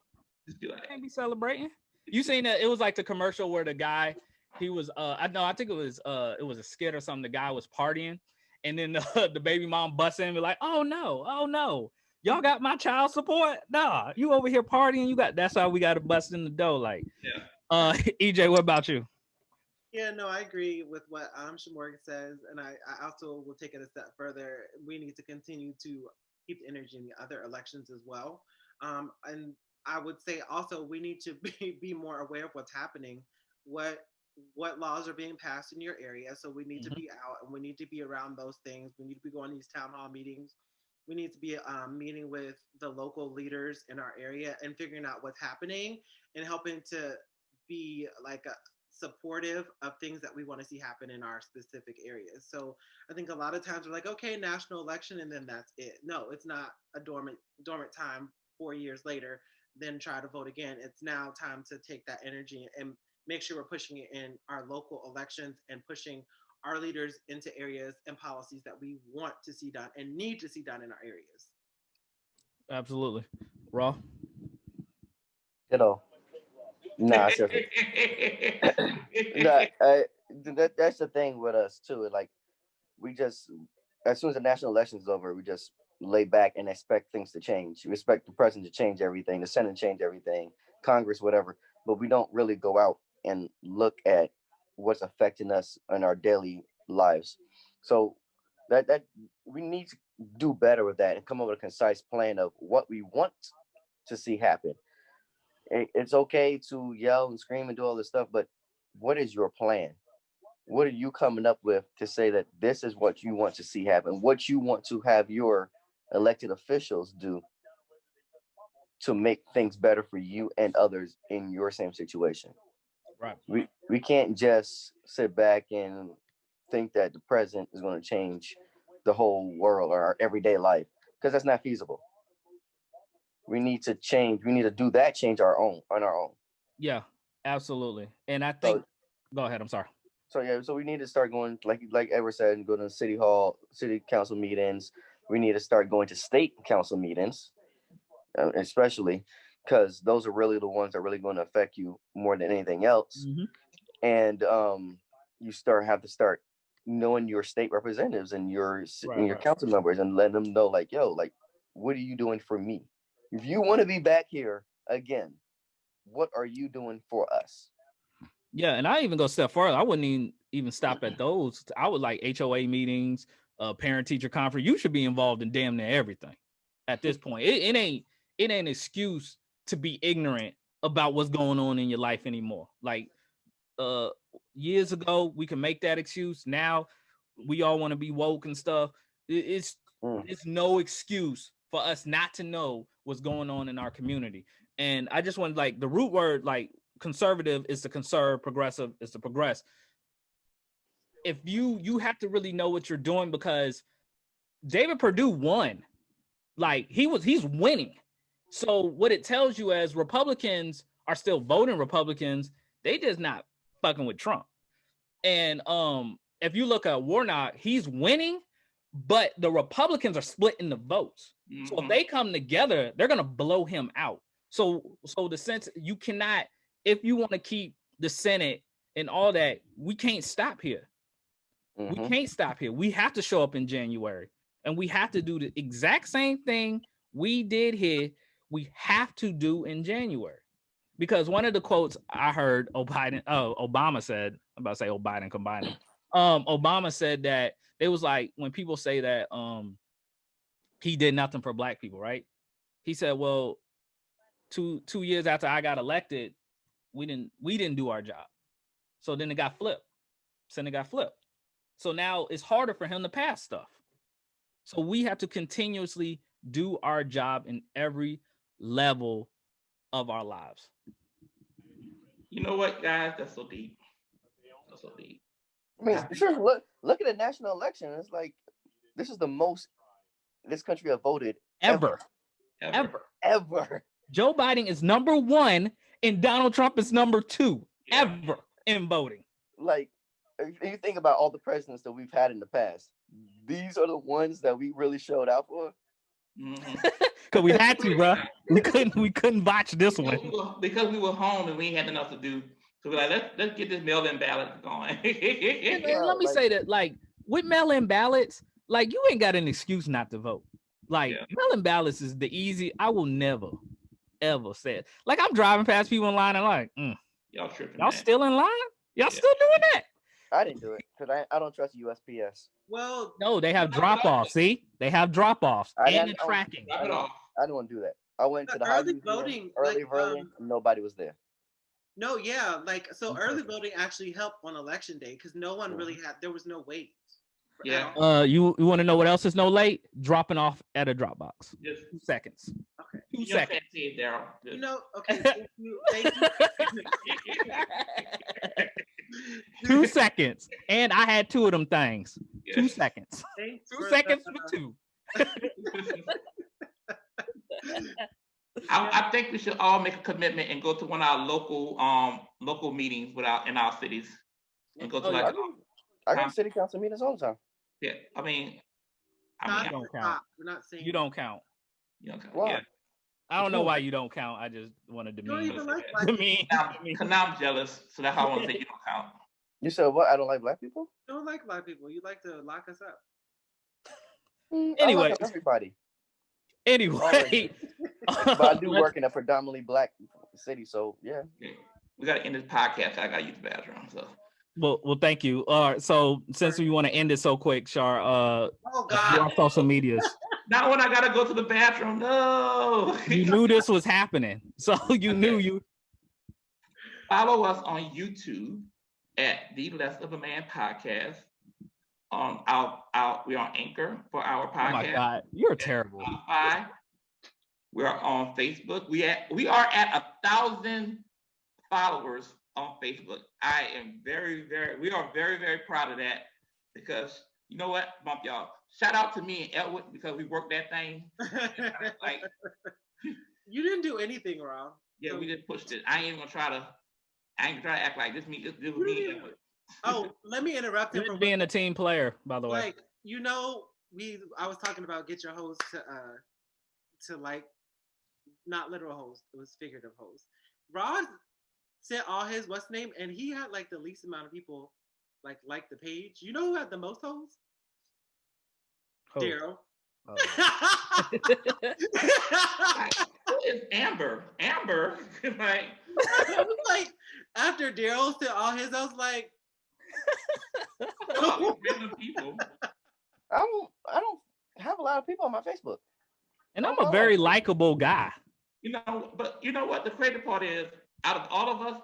Speaker 1: Just be like, can't be celebrating. You seen that? It was like the commercial where the guy, he was I think it was a skit or something. The guy was partying, and then the baby mom busts in and be like, oh no, y'all got my child support? Nah, you over here partying. That's how we got to bust in the dough. Like, yeah. EJ, what about you?
Speaker 2: Yeah, no, I agree with what Shamorgan says, and I also will take it a step further. We need to continue to keep the energy in the other elections as well, and I would say also we need to be more aware of what's happening, what laws are being passed in your area. So we need to be out and we need to be around those things. We need to be going to these town hall meetings. We need to be meeting with the local leaders in our area and figuring out what's happening and helping to be like supportive of things that we want to see happen in our specific areas. So I think a lot of times we're like, okay, national election, and then that's it. No, it's not a dormant time 4 years later, then try to vote again. It's now time to take that energy and make sure we're pushing it in our local elections and pushing our leaders into areas and policies that we want to see done and need to see done in our areas.
Speaker 1: Absolutely. Raw.
Speaker 4: Nah, seriously. That's the thing with us too. Like, we just, as soon as the national election is over, we just lay back and expect things to change. We expect the president to change everything, the Senate to change everything, Congress, whatever. But we don't really go out and look at what's affecting us in our daily lives. So that we need to do better with that and come up with a concise plan of what we want to see happen. It's okay to yell and scream and do all this stuff, but what is your plan? What are you coming up with to say that this is what you want to see happen? What you want to have your elected officials do to make things better for you and others in your same situation?
Speaker 1: Right.
Speaker 4: We can't just sit back and think that the president is going to change the whole world or our everyday life, because that's not feasible. We need to change. We need to do that change on our own.
Speaker 1: Yeah, absolutely. And I think, go ahead. I'm sorry.
Speaker 4: So we need to start going, like Edward said, and go to city council meetings. We need to start going to state council meetings, especially because those are really the ones that are really going to affect you more than anything else.
Speaker 1: Mm-hmm.
Speaker 4: And you have to start knowing your state representatives and your council members and letting them know, like, yo, like, what are you doing for me? If you want to be back here again, what are you doing for us?
Speaker 1: Yeah, and I even go a step further. I wouldn't even stop at those. I would like HOA meetings, parent-teacher conference. You should be involved in damn near everything at this point. It ain't an excuse to be ignorant about what's going on in your life anymore. Like years ago, we can make that excuse. Now we all want to be woke and stuff. It's no excuse for us not to know what's going on in our community. And I just want, like, the root word, like, conservative is to conserve, progressive is to progress. If you have to really know what you're doing, because David Perdue won. Like, he's winning. So what it tells you as Republicans are still voting Republicans, they just not fucking with Trump. And if you look at Warnock, he's winning, but the Republicans are splitting the votes. Mm-hmm. So if they come together, they're gonna blow him out. So the sense, you cannot, if you want to keep the Senate and all that, we can't stop here. Mm-hmm. We can't stop here. We have to show up in January, and we have to do the exact same thing we did here. We have to do in January, because one of the quotes I heard Obama said, I'm about to say Biden combining. Obama said that it was like, when people say that he did nothing for black people, right? He said, well, two years after I got elected, we didn't do our job. So then it got flipped. Senate got flipped. So now it's harder for him to pass stuff. So we have to continuously do our job in every level of our lives.
Speaker 3: You know what, guys? That's so deep. That's so deep.
Speaker 4: I mean, sure. Look at the national election. It's like, this is the most this country have voted ever.
Speaker 1: Joe Biden is number 1, and Donald Trump is number 2 ever in voting.
Speaker 4: Like, if you think about all the presidents that we've had in the past, these are the ones that we really showed out for.
Speaker 1: Because we had to, bro. We couldn't botch this one.
Speaker 3: Because we were home and we had enough to do. So we're like, let's get this mail-in ballot going.
Speaker 1: And let me say that, like, with mail-in ballots, like, you ain't got an excuse not to vote. Like, mail-in ballots is the easy. I will never, ever say it. Like, I'm driving past people in line and like,
Speaker 3: y'all tripping.
Speaker 1: Y'all still in line? Y'all still doing that?
Speaker 4: I didn't do it because I don't trust USPS.
Speaker 2: Well,
Speaker 1: no, they have drop-offs. See, they have drop-offs and tracking.
Speaker 4: I didn't want to do that. I went to the early voting, nobody was there.
Speaker 2: No, yeah, like, so early voting actually helped on election day because no one really there was no wait.
Speaker 3: Yeah.
Speaker 1: You want to know what else is no late? Dropping off at a drop box.
Speaker 3: Yes.
Speaker 1: 2 seconds.
Speaker 2: Okay.
Speaker 1: 2 seconds.
Speaker 3: Daryl.
Speaker 2: You know, okay, thank you. Thank you.
Speaker 1: 2 seconds. And I had 2 of them things.
Speaker 3: Yes.
Speaker 1: 2 seconds.
Speaker 2: Thanks
Speaker 1: 2
Speaker 2: for
Speaker 1: seconds
Speaker 2: the,
Speaker 1: for 2.
Speaker 3: I think we should all make a commitment and go to one of our local meetings in our cities and go to
Speaker 1: Oh,
Speaker 3: like
Speaker 4: I go to city council meetings all the time.
Speaker 3: yeah. I mean,
Speaker 1: you don't count.
Speaker 2: We're not saying
Speaker 1: You don't count.
Speaker 4: Why?
Speaker 3: Yeah.
Speaker 1: I don't know why you don't count. I just wanted to
Speaker 2: You don't
Speaker 1: mean.
Speaker 2: even like
Speaker 1: To me.
Speaker 3: Cause now I'm jealous, so that's how I want to say you don't count.
Speaker 4: You said what? I don't like black people?
Speaker 2: You don't like black people. You like to lock us up.
Speaker 1: Anyway.
Speaker 4: I like everybody.
Speaker 1: Anyway.
Speaker 4: But I do work in a predominantly black city, so yeah.
Speaker 3: We gotta end this podcast. I gotta use the bathroom. So
Speaker 1: Well, thank you. So since we want to end it so quick, Shar,
Speaker 2: Oh God.
Speaker 1: your social medias.
Speaker 3: not when I gotta go to the bathroom. No.
Speaker 1: You knew this was happening, so you knew you.
Speaker 3: Follow us on YouTube at the Less of a Man podcast. We're on Anchor for our podcast.
Speaker 1: Oh my God, you're terrible.
Speaker 3: Spotify. We're on Facebook. We are at 1,000 followers on Facebook. We are very, very proud of that because you know what, bump y'all. Shout out to me and Elwood because we worked that thing. Like
Speaker 2: you didn't do anything wrong.
Speaker 3: Yeah, we just pushed it. I ain't gonna try to act like this was me.
Speaker 2: Oh, let me interrupt him
Speaker 1: from being a team player, by the way.
Speaker 2: Like, you know, I was talking about get your host to like not literal host, it was figurative host. Rod sent all his what's name, and he had like the least amount of people like the page. You know who had the most hosts? Daryl.
Speaker 1: Oh.
Speaker 3: Who is Amber? Like,
Speaker 2: I was like, after Daryl sent all his, I was like,
Speaker 3: random people.
Speaker 4: I don't have a lot of people on my Facebook.
Speaker 1: And I'm a very likable guy.
Speaker 3: You know, but you know what? The crazy part is, out of all of us,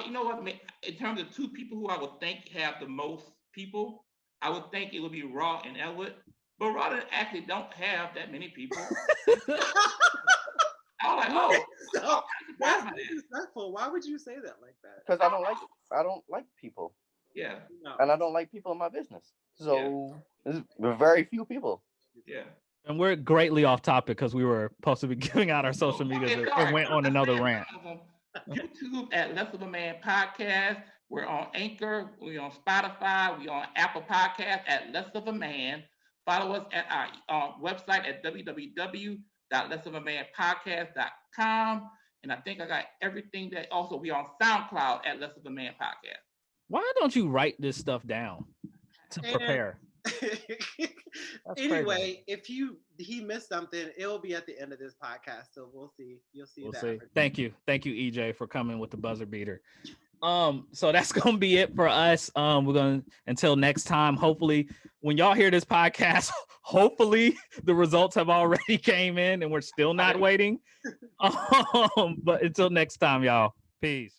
Speaker 3: you know what? In terms of 2 people who I would think have the most people, I would think it would be Raw and Elwood. But Raw actually don't have that many people. I was like, oh,
Speaker 2: that's disrespectful. Why would you say that like that?
Speaker 4: Because I don't like people.
Speaker 3: Yeah.
Speaker 2: No.
Speaker 4: And I don't like people in my business. So there's very few people.
Speaker 3: Yeah.
Speaker 1: And we're greatly off topic because we were supposed to be giving out our social media and went on another rant.
Speaker 3: YouTube at Less of a Man podcast. We're on Anchor. We're on Spotify. We're on Apple Podcasts at Less of a Man. Follow us at our website at www.lessofamanpodcast.com. And I think I got everything that also we on SoundCloud at Less of a Man podcast.
Speaker 1: Why don't you write this stuff down to prepare?
Speaker 2: Anyway, if he missed something, it will be at the end of this podcast. So we'll see. You'll see that.
Speaker 1: See. Thank you, EJ, for coming with the buzzer beater. So that's gonna be it for us. We're gonna until next time. Hopefully, when y'all hear this podcast, hopefully the results have already came in, and we're still not waiting. But until next time, y'all. Peace.